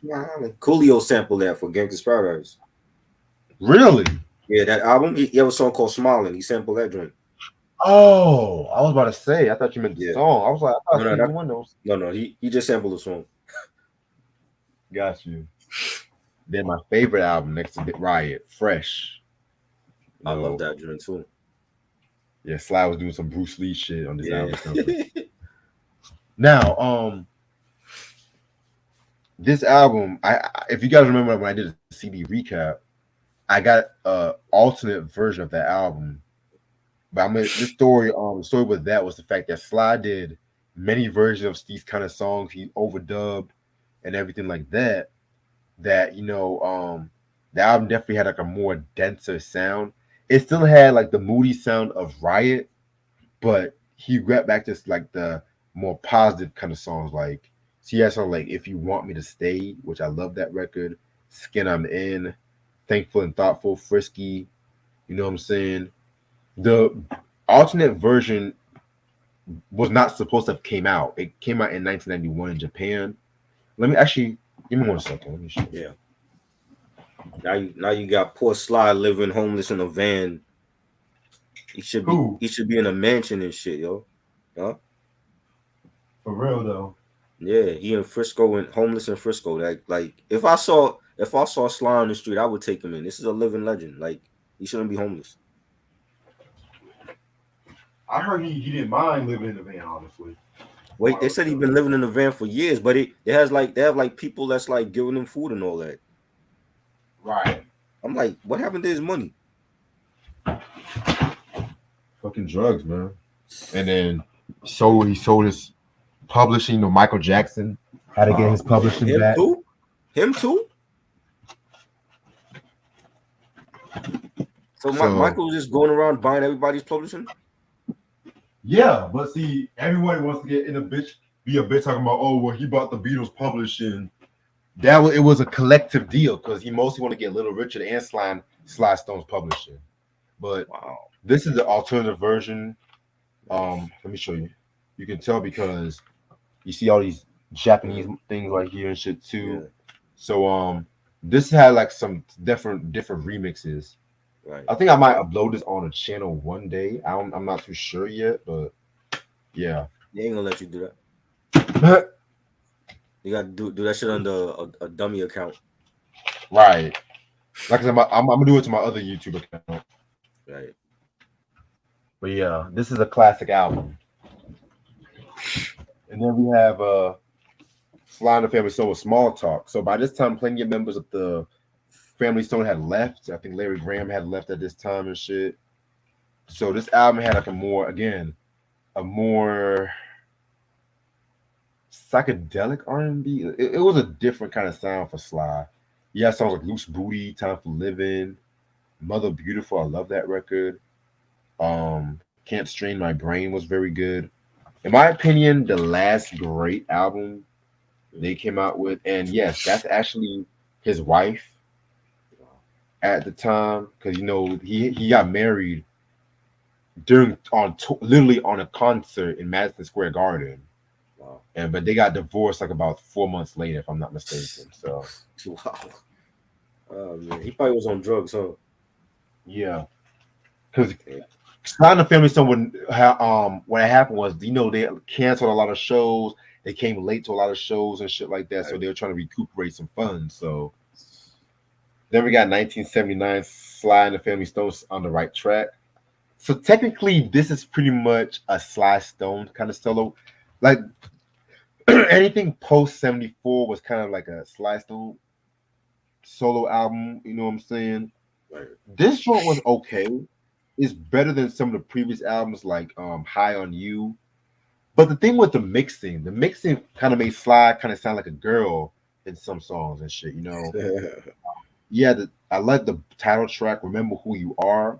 Coolio sampled that for Gangsta's Paradise. Really? Yeah, that album. He have a song called Smiling. He sampled that joint. Oh, I was about to say, I thought you meant the Yeah. song. I was like, I thought No, Stevie Wonder was. No. He just sampled the song. Got you. Then my favorite album next to Riot, Fresh. I love that joint too. Yeah, Sly was doing some Bruce Lee shit on this album cover. Yeah. Now, this album, if you guys remember when I did a CD recap, I got a alternate version of that album. But I mean, the story with that was the fact that Sly did many versions of these kind of songs. He overdubbed and everything like that. That the album definitely had like a more denser sound. It still had like the moody sound of Riot, but he got back to like the more positive kind of songs. Like, so he had songs like "If You Want Me to Stay," which I love that record. "Skin I'm In," "Thankful and Thoughtful," "Frisky." You know what I'm saying? The alternate version was not supposed to have came out. It came out in 1991 in Japan. Let me actually give me 1 second. Let me show you. Yeah. Now you got poor Sly living homeless in a van. Who? He should be in a mansion and shit, yo. Huh? For real though. Yeah, he in Frisco and homeless in Frisco. Like if I saw Sly on the street, I would take him in. This is a living legend. Like he shouldn't be homeless. I heard he didn't mind living in the van, honestly. Wait, they said he's been living in the van for years, but they have like people that's like giving him food and all that. Right. I'm like, what happened to his money? Fucking drugs, man. And then he sold his publishing to Michael Jackson. Had to get his publishing Him back. too? Him too? So, Michael was just going around buying everybody's publishing? Yeah, but see, everyone wants to get in be a bitch talking about, oh, well, he bought the Beatles publishing. It was a collective deal because he mostly want to get Little Richard and Sly Stone's publishing. But wow, this is the alternative version. Let me show you. You can tell because you see all these Japanese things right here and shit too. Yeah. So this had like some different remixes. Right. I think I might upload this on a channel one day. I'm not too sure yet, but yeah. They ain't gonna let you do that. You gotta do that shit on a dummy account. Right. Like I said, I'm gonna do it to my other YouTube account. Right. But yeah, this is a classic album. And then we have Sly and the Family Stone with Small Talk. So by this time, plenty of members of the Family Stone had left. I think Larry Graham had left at this time and shit. So this album had like a more psychedelic R&B. It was a different kind of sound for Sly. Yeah, songs like "Loose Booty," "Time for Living," "Mother Beautiful." I love that record. "Can't Strain My Brain" was very good. In my opinion, the last great album they came out with, and yes, that's actually his wife at the time, because he got married literally on a concert in Madison Square Garden. Wow. But they got divorced like about 4 months later, if I'm not mistaken. So wow. Oh man, he probably was on drugs, huh? Yeah, because Sly and the Family Stone what happened was, they canceled a lot of shows. They came late to a lot of shows and shit like that, so they were trying to recuperate some funds. So then we got 1979, Sly and the Family Stones on the right track. So technically, this is pretty much a Sly Stone kind of solo. Like anything post 74 was kind of like a Sly Stone solo album. You know what I'm saying? Right. This joint was okay. It's better than some of the previous albums, like High on You. But the thing with the mixing kind of made Sly kind of sound like a girl in some songs and shit. Yeah, I like the title track, "Remember Who You Are,"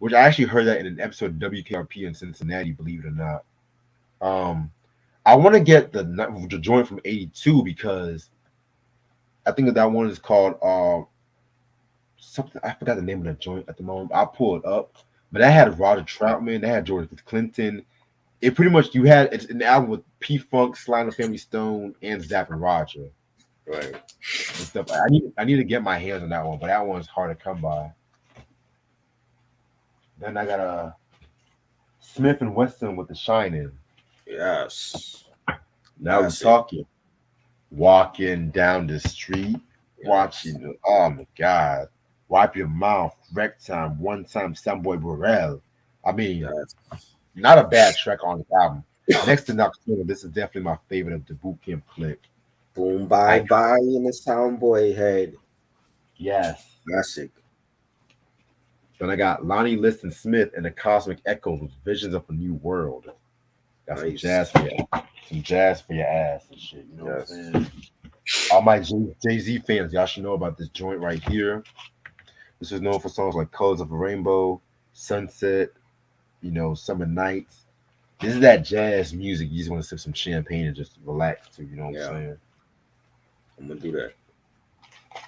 which I actually heard that in an episode of WKRP in Cincinnati, believe it or not. I want to get the joint from '82 because I think that one is called something. I forgot the name of the joint at the moment. I'll pull it up. But that had Roger Troutman, that had George Clinton. It pretty much it's an album with P Funk, Sly and the Family Stone, and Zapp and Roger. Right. And stuff. I need to get my hands on that one, but that one's hard to come by. Then I got Smith and Wesson with The Shining. Yes. Now we're talking. Walking down the street, watching. Oh my God! Wipe Your Mouth, Wreck Time, One Time, Samboy Burrell. I mean, not a bad track on the album. Next to Nocturne, this is definitely my favorite of the Boot Camp clique. Boom, bye, bye in the Soundboy head. Yes. Classic. Then I got Lonnie Liston Smith and the Cosmic Echoes with Visions of a New World. Got Nice. some jazz for your ass and shit. You know what I'm Yes. saying? All my Jay Z fans, y'all should know about this joint right here. This is known for songs like "Colors of a Rainbow," "Sunset," "Summer Nights." This is that jazz music. You just want to sip some champagne and just relax to. You know what I'm Yeah, saying? I'm gonna do that.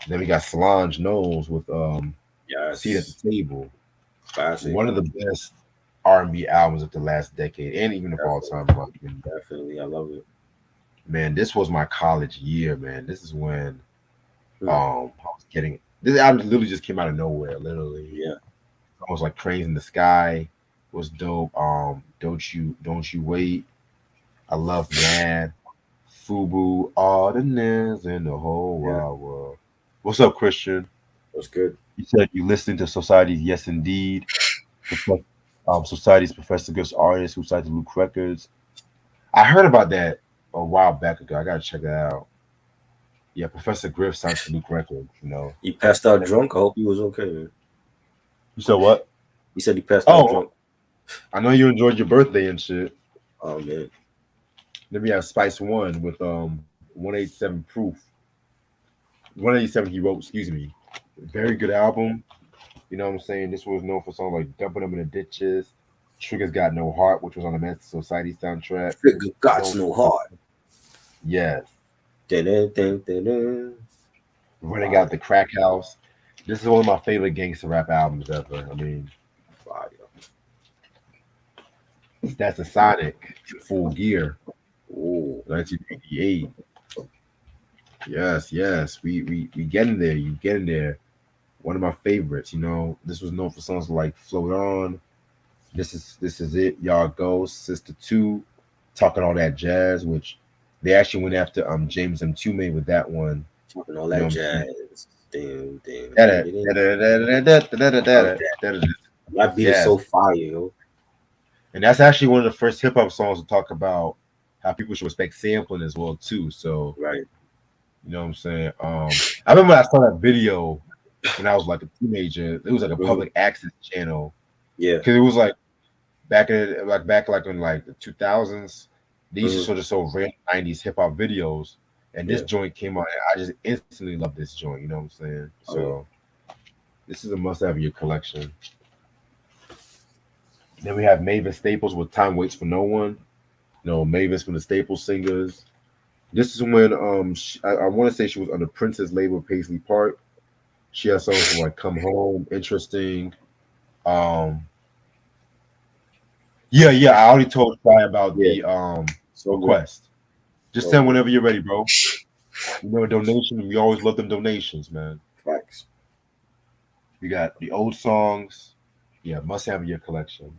Then we got Solange Knowles with "Seat at Yes. the Table," Classic. one of the best R&B albums of the last decade, and even of all Definitely. time, in my opinion. Definitely. I love it. Man, this was my college year, man. This is when Hmm. I was getting this album literally just came out of nowhere, literally. Yeah. Almost like Cranes in the Sky was dope. Don't you wait. I love Mad, Fubu, all the niggas in the whole Yeah. wide world. What's up, Christian? That's good. You said you listened to Society's Yes Indeed. Prof- Society's Professor Gives Artists who signed to Luke Records. I heard about that a while back ago. I gotta check that out. Yeah, Professor Griff signed to Luke Records. He passed out drunk. I hope he was okay, man. You said what? He said he passed out Oh, drunk. I know you enjoyed your birthday and shit. Oh man. Then we have Spice One with 187 Proof. 187 he wrote, excuse me. Very good album. You know what I'm saying? This was known for songs like Dumping Them in the Ditches, Triggers Got No Heart, which was on the Men's Society soundtrack. Trigger God's Don't no heart. Yes. Dun, dun, dun, dun. Running Out Fire. the Crack House. This is one of my favorite gangster rap albums ever. I mean, Fire. that's a Sonic, Full Gear, Oh. 1988. Yes, yes. We getting there. You getting there. One of my favorites. This was known for songs like Float On. This is it. Y'all go. Sister Two. Talking all that jazz, which they actually went after James M. Tume with that one. Talking all You know that what I'm saying? jazz. Damn, damn, damn, Da-da, damn. da-da, da-da, da-da, Love da-da, that. da-da. That beat is Yes. so fire, yo. And that's actually one of the first hip hop songs to talk about how people should respect sampling as well too. So Right. you know what I'm saying? I remember when I saw that video when I was like a teenager. It was like a Mhm. public access channel Yeah. because it was like back in like the 2000s. They used to Hmm. sort of show random 90s hip hop videos, and this Yeah. joint came on. And I just instantly love this joint. You know what I'm saying? Oh yeah. So this is a must have in your collection. Then we have Mavis Staples with "Time Waits for No One." Mavis from the Staples Singers. This is when I want to say she was under Prince's label Paisley Park. She has songs like "Come Home," "Interesting." Um, yeah. I already told Shy about Yeah. the So good. request. Just So send good. whenever you're ready, bro. A donation. We always love them donations, man. Facts. We got the old songs. Yeah, must have in your collection.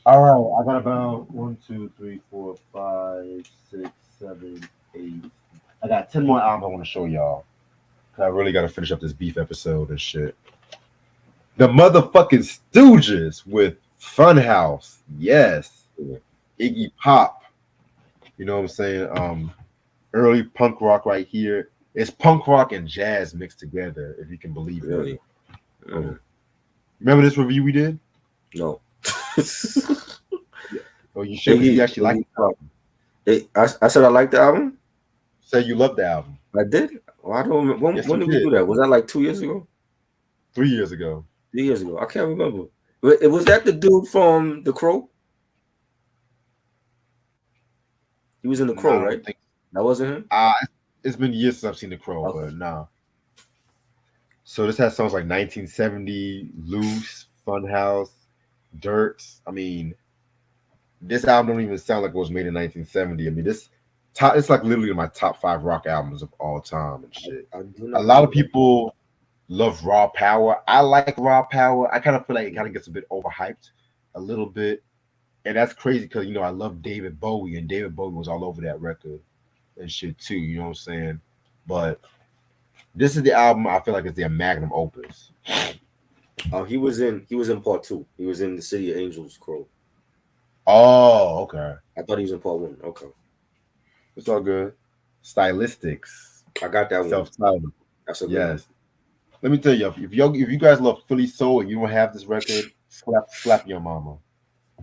All right, I got about one, two, three, four, five, six, seven, eight. I got 10 more albums I want to show y'all. 'Cause I really got to finish up this beef episode and shit. The motherfucking Stooges with Funhouse. Yes. Yeah. Iggy Pop. You know what I'm saying? Early punk rock right here. It's punk rock and jazz mixed together, if you can believe it. Really. Mm. Remember this review we did? No. Oh, you should, because you actually like Iggy the Pop. album. I said I liked the album. Say you love the album. I did. Well, I don't remember. Yes, When you did we did. do that? Was that like 2 years ago? 3 years ago. 3 years ago? I can't remember. Was that the dude from The Crow? He was in The No, I Crow, don't right? think. That wasn't him. It's been years since I've seen The Crow, Okay. but nah. So this has songs like 1970, Loose, Funhouse, Dirt. I mean, this album don't even sound like it was made in 1970. I mean, it's like literally my top 5 rock albums of all time and shit. I do A not lot of remember that. people love Raw Power. I like Raw Power. I kind of feel like it kind of gets a bit overhyped a little bit. And that's crazy because, I love David Bowie, and David Bowie was all over that record and shit too. You know what I'm saying? But this is the album I feel like it's their magnum opus. He was in part 2. He was in the City of Angels Crow. Oh, okay. I thought he was in part 1. Okay. It's all good. Stylistics, I got that one. self-titled. That's a good one. Yes. Let me tell you, if you guys love Philly soul and you don't have this record, slap your mama.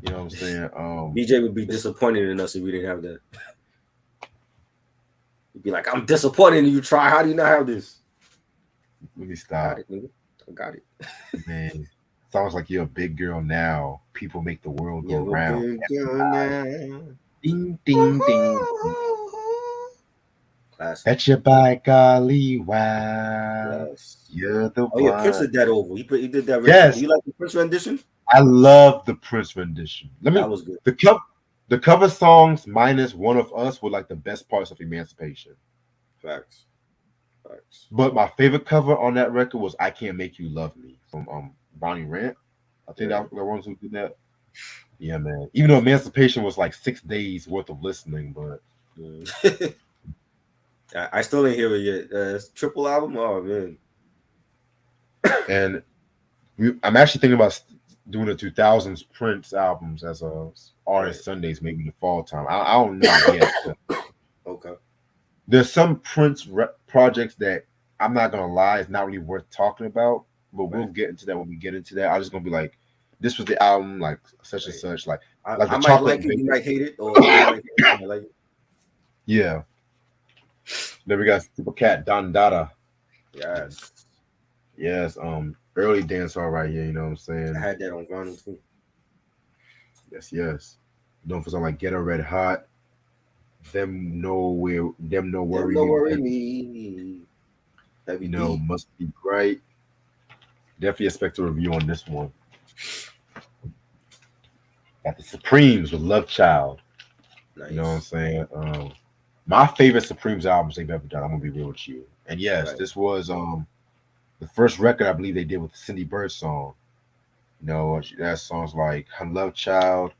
You know what I'm saying? BJ would be This, disappointed in us if we didn't have that. He'd be like, "I'm disappointed in you. Try. How do you not have this?" let me I got stop, it, nigga. I got it. man. Sounds like you're a big girl now. People make the world go You're a round. big girl now. Ding, ding, ding. Classic. Bet you by golly, wow, Yes. you're the Oh yeah, Prince one. did that over. He did that. Do Yes, you like the Prince rendition? I love the Prince rendition. Let That me was good. the cover the cover songs minus One of Us were like the best parts of Emancipation. Facts. Facts. But my favorite cover on that record was "I Can't Make You Love Me" from Bonnie Rant. I think Right. that the ones who did that. Yeah, man. Even though Emancipation was like 6 days worth of listening, but Mm. I still ain't hear it yet. It's triple album. Oh man. and I'm actually thinking about doing the 2000s Prince albums as a Right. artist Sundays, maybe the fall time. I don't know yet. Okay. There's some Prince projects that I'm not gonna lie, it's not really worth talking about, but we'll Right. get into that when we get into that. I'm just gonna be like, this was the album, like such and Right. such, like I the might chocolate. like it. You might hate it, or you might hate it. You might like it. Yeah. Then we got Super Cat Don Dada. Yes. Yes, early dancehall right here. You know what I'm I saying? had that on vinyl too. Yes, yes. Don't for something like Get a Red Hot. Them no Them worry no me. worry me. Heavy You know, D. must be bright. Definitely expect a review on this one. Got the Supremes with Love Child. You know what I'm Nice. saying? My favorite Supremes albums they've ever done. I'm gonna be real with you. And yes, Right. this was the first record I believe they did with the Cindy Bird song. You know, that song's like Love Child,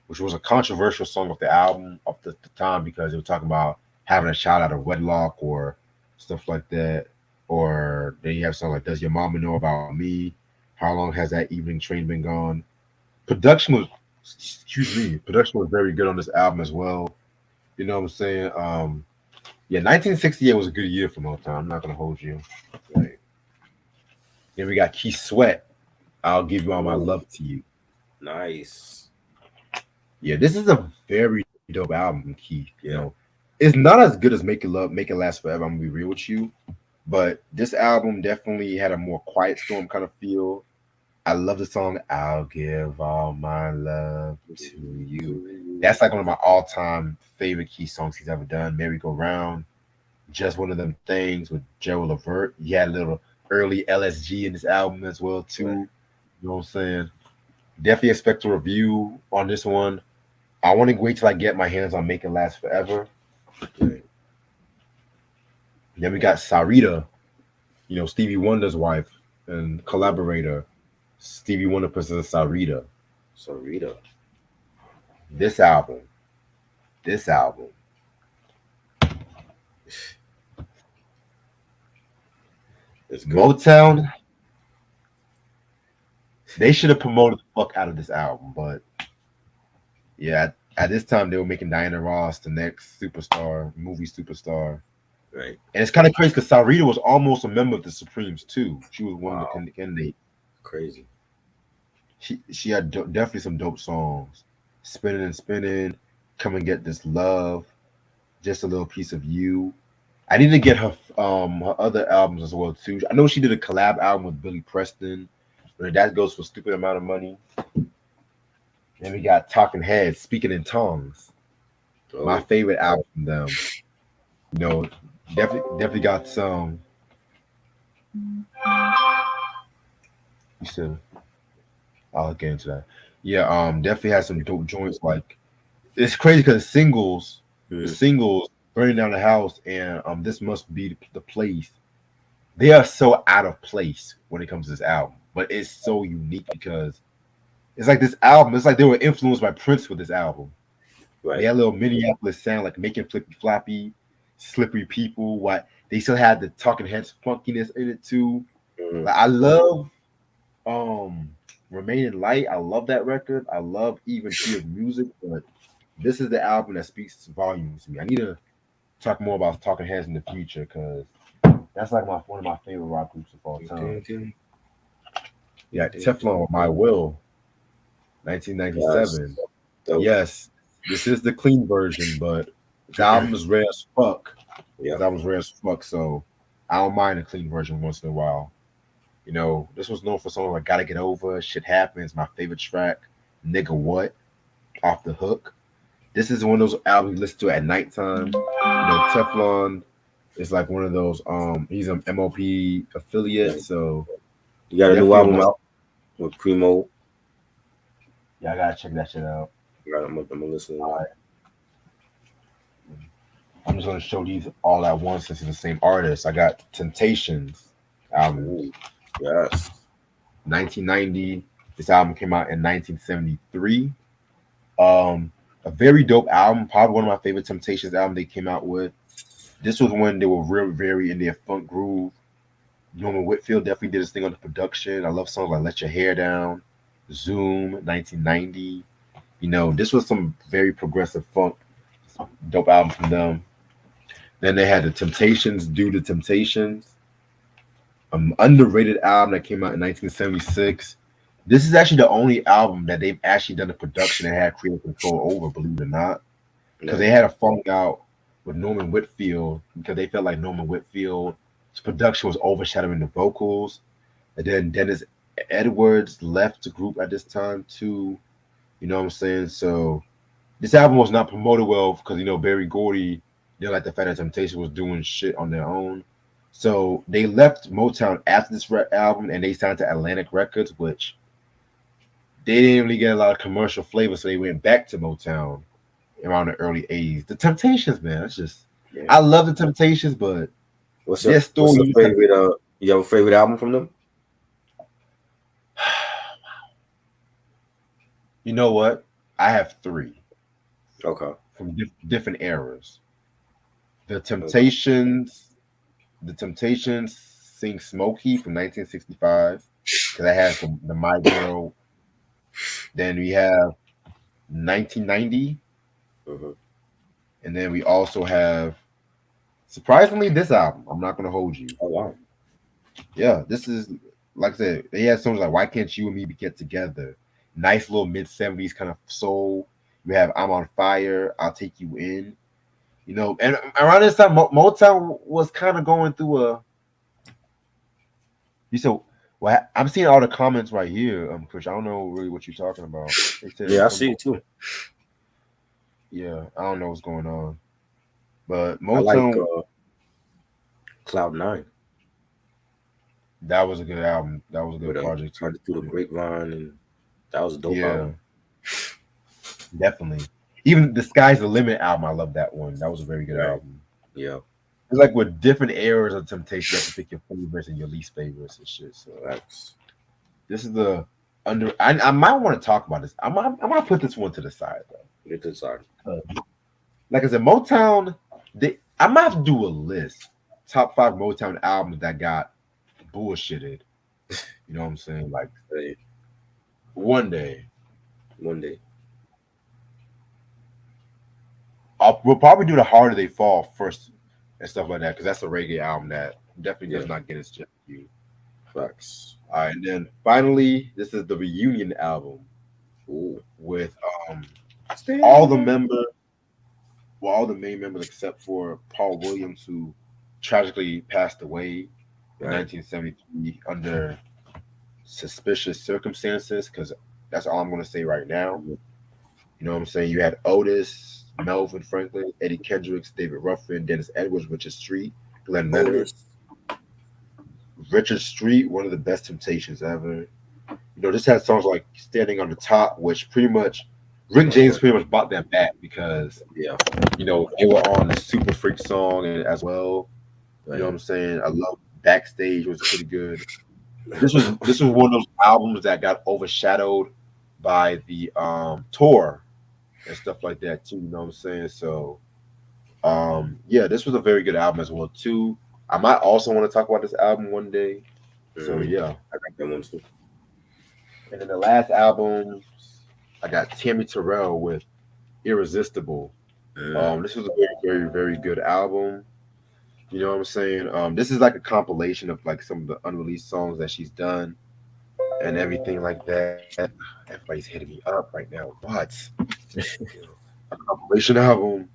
which was a controversial song of the album of the time because they were talking about having a child out of wedlock or stuff like that. Or then you have something like Does Your Mama Know About Me? How long has that evening train been gone? Production was excuse me, production was very good on this album as well. You know what I'm saying? Yeah, 1968 was a good year for Motown. I'm not gonna hold you. Right. Then we got Keith Sweat. I'll give you all my Ooh. love to you. Nice. Yeah, this is a very dope album, Keith. You know, Yeah. it's not as good as Make It Last Forever. I'm gonna be real with you, but this album definitely had a more quiet storm kind of feel. I love the song "I'll Give All My Love to You." That's like one of my all-time favorite Keith songs he's ever done. "Merry Go Round," just one of them things with Gerald Levert. He had a little early LSG in this album as well Right. too. You know what I'm saying? Definitely expect a review on this one. I want to wait till I get my hands on Make It Last Forever. Right. Then we got Sarita, you know, Stevie Wonder's wife and collaborator. Stevie Wonder presents Sarita. So Rita. This album, this album, It's good. Motown, they should have promoted the fuck out of this album, but yeah, at this time they were making Diana Ross the next superstar, movie superstar. Right. And it's kind of crazy because Sarita was almost a member of the Supremes too. She was one of the Wow. candidates. Crazy. She had definitely some dope songs. Spinning and spinning, come and get this love, just a little piece of you. I need to get her other albums as well too. I know she did a collab album with Billy Preston, but that goes for a stupid amount of money. Then we got Talking Heads, Speaking in Tongues, my Oh. favorite album from them. You know, definitely got some. You said I'll get into that. Yeah, definitely has some dope joints. Like it's crazy because the Mm. singles, Burning Down the House, and This Must Be the Place. They are so out of place when it comes to this album, but it's so unique because it's like this album. It's like they were influenced by Prince with this album. They Right. had a little Minneapolis sound, like making flippy floppy, slippery people. What they still had the Talking Heads funkiness in it too. Mm. Like I love um Remaining Light. I love that record. I love Even Tears music, but this is the album that speaks volumes to me. I need to talk more about Talking Heads in the future because that's like my one of my favorite rock groups of all time. Dun, dun, Yeah, dun, dun. Teflon, My Will. Yes. 1997. Dope. Yes, this is the clean version, but this album is rare as fuck. Yeah. This album's rare as fuck, so I don't mind a clean version once in a while. This was known for songs like "Gotta Get Over," "Shit Happens," my favorite track, "Nigga What," "Off the Hook." This is one of those albums you listen to at nighttime. Teflon is like one of those. He's an MOP affiliate, Right. so You got a new definitely a album must. out with Primo. Yeah, I gotta check that shit out. Right, I'm gonna listen to All that. right, I'm just gonna show these all at once since it's the same artist. I got Temptations albums, Ooh, yes. 1990. This album came out in 1973. Um, a very dope album, probably one of my favorite Temptations album they came out with. This was when they were real, very in their funk groove. Norman Whitfield definitely did his thing on the production. I love songs like "Let Your Hair Down," "Zoom," 1990. This was some very progressive funk, dope album from them. Then they had the Temptations, "Do the Temptations," underrated album that came out in 1976. This is actually the only album that they've actually done the production and had creative control over, believe it or not, because Right. they had a falling out with Norman Whitfield because they felt like Norman Whitfield's production was overshadowing the vocals. And then Dennis Edwards left the group at this time too. You know what I'm saying? So this album was not promoted well because Barry Gordy didn't like the fact that Temptation was doing shit on their own. So they left Motown after this album and they signed to Atlantic Records, which they didn't really get a lot of commercial flavor, so they went back to Motown around the early '80s. The Temptations, man, that's just Yeah. I love the Temptations, but their What's story your you kind favorite? You have a favorite album from them? of, you know what? I have three Okay. from different eras. The Okay. Temptations, the Temptations sing "Smokey" from 1965 because that has the My Girl. Then we have 1990, Hmm. and then we also have surprisingly this album. I'm not gonna hold you. Oh wow. Yeah, this is like I said. They had songs like "Why Can't You and Me Get Together," nice little mid '70s kind of soul. You have "I'm on Fire," "I'll Take You In." And around this time, Motown was kind of going through a. You said, well, I'm seeing all the comments right here, Chris. I don't know really what you're talking about. They said Yeah, I some, see it too. yeah, I don't know what's going on, but I like Motown, Cloud 9 that was a good album. That was a with good project too. Heard It Through the Grapevine, and that was a dope Yeah, album. definitely. Even the Sky's the Limit album, I love that one. That was a very good Right. album. Yeah. It's like with different eras of Temptation, you have to pick your favorites and your least favorites and shit. So Facts. this is the under. I might want to talk about this. I'm gonna put this one to the side Get to the side. though. Like I said, Motown. I might have to do a list, top 5 Motown albums that got bullshitted. You know what I'm saying? Like Hey, one day, one day. we'll probably do the Harder They Fall first and stuff like that because that's a reggae album that definitely Yeah. does not get its just due. Facts. All right, and then finally, this is the reunion album Ooh. with all the Stand. members, well, all the main members except for Paul Williams, who tragically passed away in Right. 1973 under suspicious circumstances. Because that's all I'm going to say right now. Mhm. You know what I'm saying? You had Otis, Melvin Franklin, Eddie Kendricks, David Ruffin, Dennis Edwards, Richard Street, Glenn Leonard, Otis. Richard Street, one of the best Temptations ever. This had songs like "Standing on the Top," which pretty much Rick James pretty much bought that back because Yeah. they were on the Super Freak song as well. You know what Right. I'm saying? I love Backstage was pretty good. This was one of those albums that got overshadowed by the tour and stuff like that too. You know what I'm saying? So yeah, this was a very good album as well too. I might also want to talk about this album one day. So Mm-hmm. yeah. I got that one too. And then the last album, I got Tammy Terrell with Irresistible. Mm. This was a very, very, very good album. You know what I'm saying? This is like a compilation of like some of the unreleased songs that she's done. and everything like that. Everybody's hitting me up right now. What? You know, a compilation album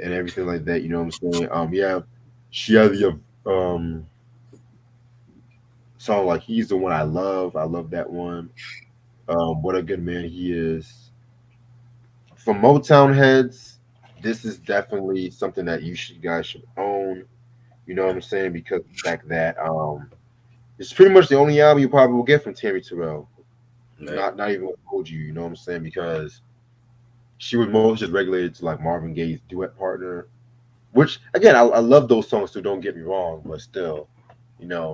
and everything like that. You know what I'm saying? Yeah, she has the song like "He's the One I Love." I love that one. What a good man he is. For Motown heads, this is definitely something that guys should own. You know what I'm saying? Because of the fact that it's pretty much the only album you probably will get from Tammy Terrell. Right. Not even gonna hold you. You know what I'm saying? Because she was mostly just regulated to like Marvin Gaye's duet partner, which again I love those songs too. Don't get me wrong, but still,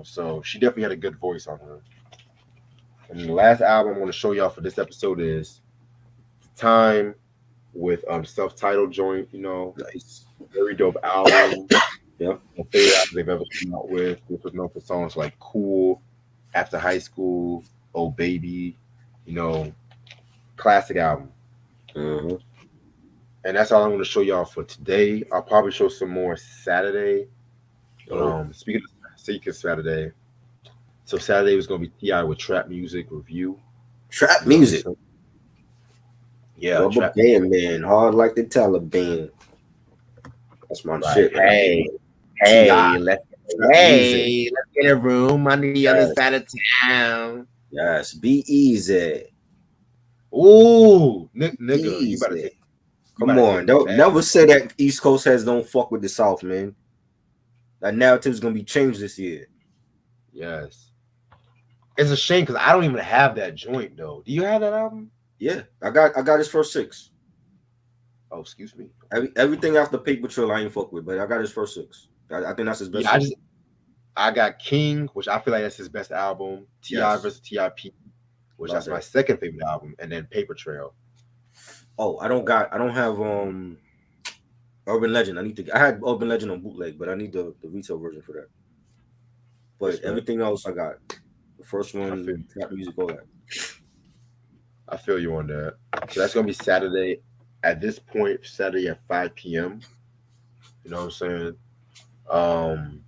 so she definitely had a good voice on her. And the last album I'm going to show y'all for this episode is Time with self-titled joint. Nice. Very dope album. Yeah. My favorite album they've ever come out with. This was known for songs like Cool, After High School, Oh Baby, you know, classic album. Uh-huh. And that's all I'm going to show y'all for today. I'll probably show some more Saturday. But Oh, speaking of Saturday, so Saturday was going to be Ti with Trap Music Review. trap You know what I'm music. saying? Yeah, Rubber Trap Music. band man, hard like the Taliban. That's my Right. shit right there. Ti trap music. Let's get a room on the other Yes, side of town. yes. Be easy, Ooh, nigga, easy. you Come better on, take me don't back. never say that East Coast heads don't fuck with the South, man. That narrative's gonna be changed this year. Yes, it's a shame because I don't even have that joint though. Do you have that album? Yeah, I got his first six. Oh, excuse me. Everything after Paper Trail I ain't fuck with, but I got his first six. I think that's his best Yeah, six. I got King, which I feel like that's his best album. Ti Yes, versus Tip, which love that's my that. second favorite album, and then Paper Trail. Oh, I don't have Urban Legend. I had Urban Legend on bootleg, but I need the retail version for that. But Respect. everything else I got. The first I feel one, trap music, all that. I feel you on that. So that's gonna be Saturday. At this point, Saturday at 5 p.m. You know what I'm saying? Um,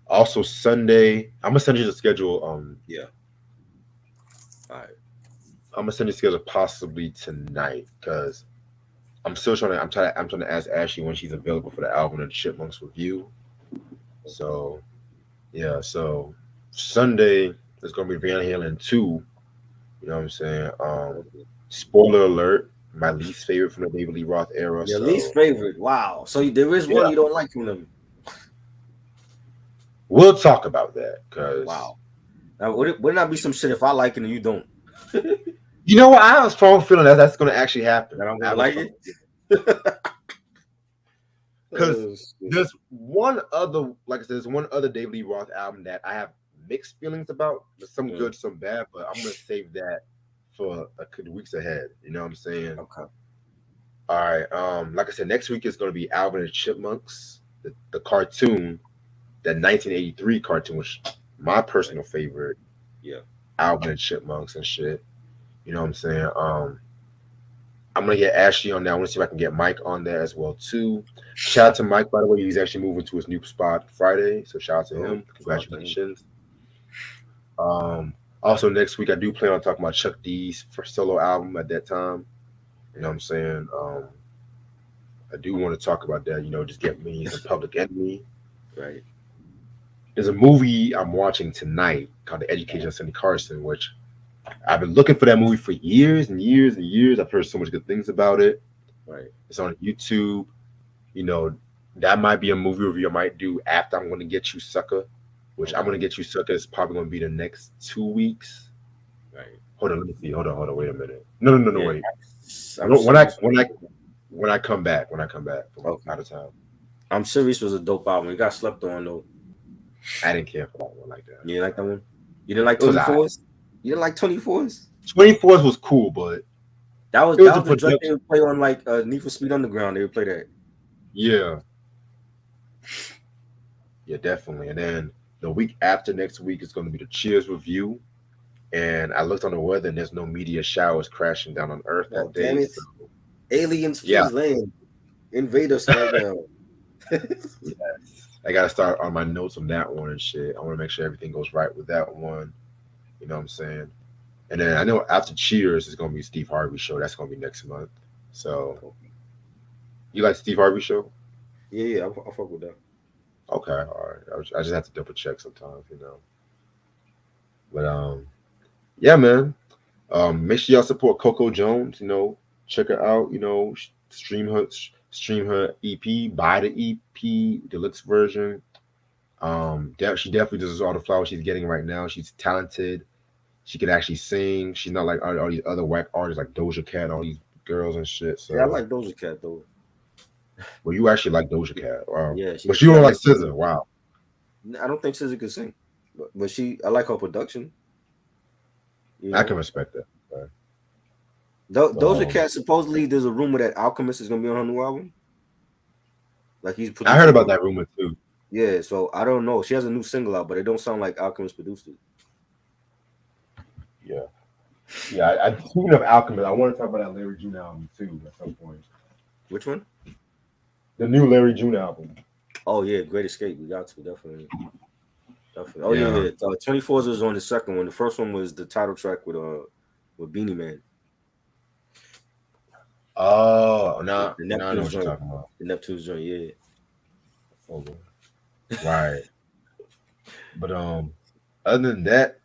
Also Sunday, I'm gonna send you the schedule. Yeah. All right. I'm gonna send you the schedule possibly tonight because I'm trying to ask Ashley when she's available for the album and Chipmunks review. So yeah, so Sunday is gonna be Van Halen 2. You know what I'm saying? Okay. Spoiler alert, my least favorite from the David Lee Roth era. Your least So favorite. Wow. So there is one yeah, you don't like from them. we'll talk about that because Wow. Now, would it not be some shit if I like it and you don't? you know what? I have a strong feeling that that's gonna actually happen. That I'm I gonna have a like strong it? because Oh, shit. there's one other, like I said, there's one other David Lee Roth album that I have mixed feelings about. There's some Mm, good, some bad, but I'm gonna save that for the weeks ahead. You know what I'm saying? okay. All right. Like I said, next week is gonna be Alvin and Chipmunks, the cartoon, that 1983 cartoon, which my Right. personal favorite, Yeah. Alvin and Chipmunks and shit. You know what I'm saying? I'm gonna get Ashley on that. I want to see if I can get Mike on there as well too. Shout out to Mike, by the way. He's actually moving to his new spot Friday, so shout out to Oh, him. shout out to him. Congratulations. Also next week I do plan on talking about Chuck D's first solo album at that time. You know what I'm saying? I do want to talk about that. Just get me some Public Enemy. Right. There's a movie I'm watching tonight called The Education of Cindy Carson, which I've been looking for that movie for years and years and years. I've heard so much good things about it. Right. It's on YouTube. You know, that might be a movie review I might do after I'm going to get you sucker, which I'm Okay. going to get you sucker is probably going to be the next 2 weeks. Right. Hold on, let me see. Hold on. Wait a minute. No. Yeah. Wait. I'm When I serious. when I come back from Okay. out of town, I'm serious was a dope album. It got slept on though. I didn't care for that one like that. You didn't like that one? You didn't like It was alright. 24s? You didn't like 24s? 24th was cool, but That was it was that the was the joint production. they would play on like Need for Speed Underground. They would play that. Yeah, yeah, definitely. And then the week after next week is going to be the Cheers review. And I looked on the weather, and there's no meteor showers crashing down on Earth Oh that damn day. it! So Aliens, yeah, please land. Invade us right now. yeah, I got to start on my notes on that one and shit. I want to make sure everything goes right with that one. You know what I'm saying? And then I know after Cheers is gonna be Steve Harvey show. That's gonna be next month. So you like Steve Harvey show? Yeah, yeah, I fuck with that. Okay, all right. I just have to double check sometimes, you know. But yeah, man. Make sure y'all support Coco Jones. You know, check her out. You know, stream her EP, buy the EP deluxe version. She definitely deserves all the flowers she's getting right now. She's talented. She can actually sing. She's not like all these other whack artists like Doja Cat, all these girls and shit. Yeah, I So, like Doja Cat though. well, you actually like Doja Cat, wow. Yeah, But you she don't got like nice SZA, vocals. wow. I don't think SZA can sing, but I like her production. You I can know, respect that. Okay. But Doja Cat supposedly there's a rumor that Alchemist is gonna be on her new album. Like he's I heard producing about it. that rumor too. Yeah, so I don't know. She has a new single out, but it don't sound like Alchemist produced it. Yeah, yeah. Speaking of Alchemist, I want to talk about that Larry June album too at some point. Which one? The new Larry June album. Oh yeah, Great Escape. We got to definitely, definitely. Oh yeah, Yeah. yeah. 24s was on the second one. The first one was the title track with Beanie Man, Oh, the, now the now I know Neptune's what you're joint, talking about. the Neptune's joint. Yeah. Okay. Right. But other than that,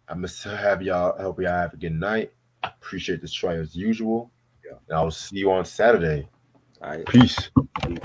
I must have y'all. I hope y'all have a good night. Appreciate this try as usual, Yeah. and I will see you on Saturday. All right. Peace. Peace.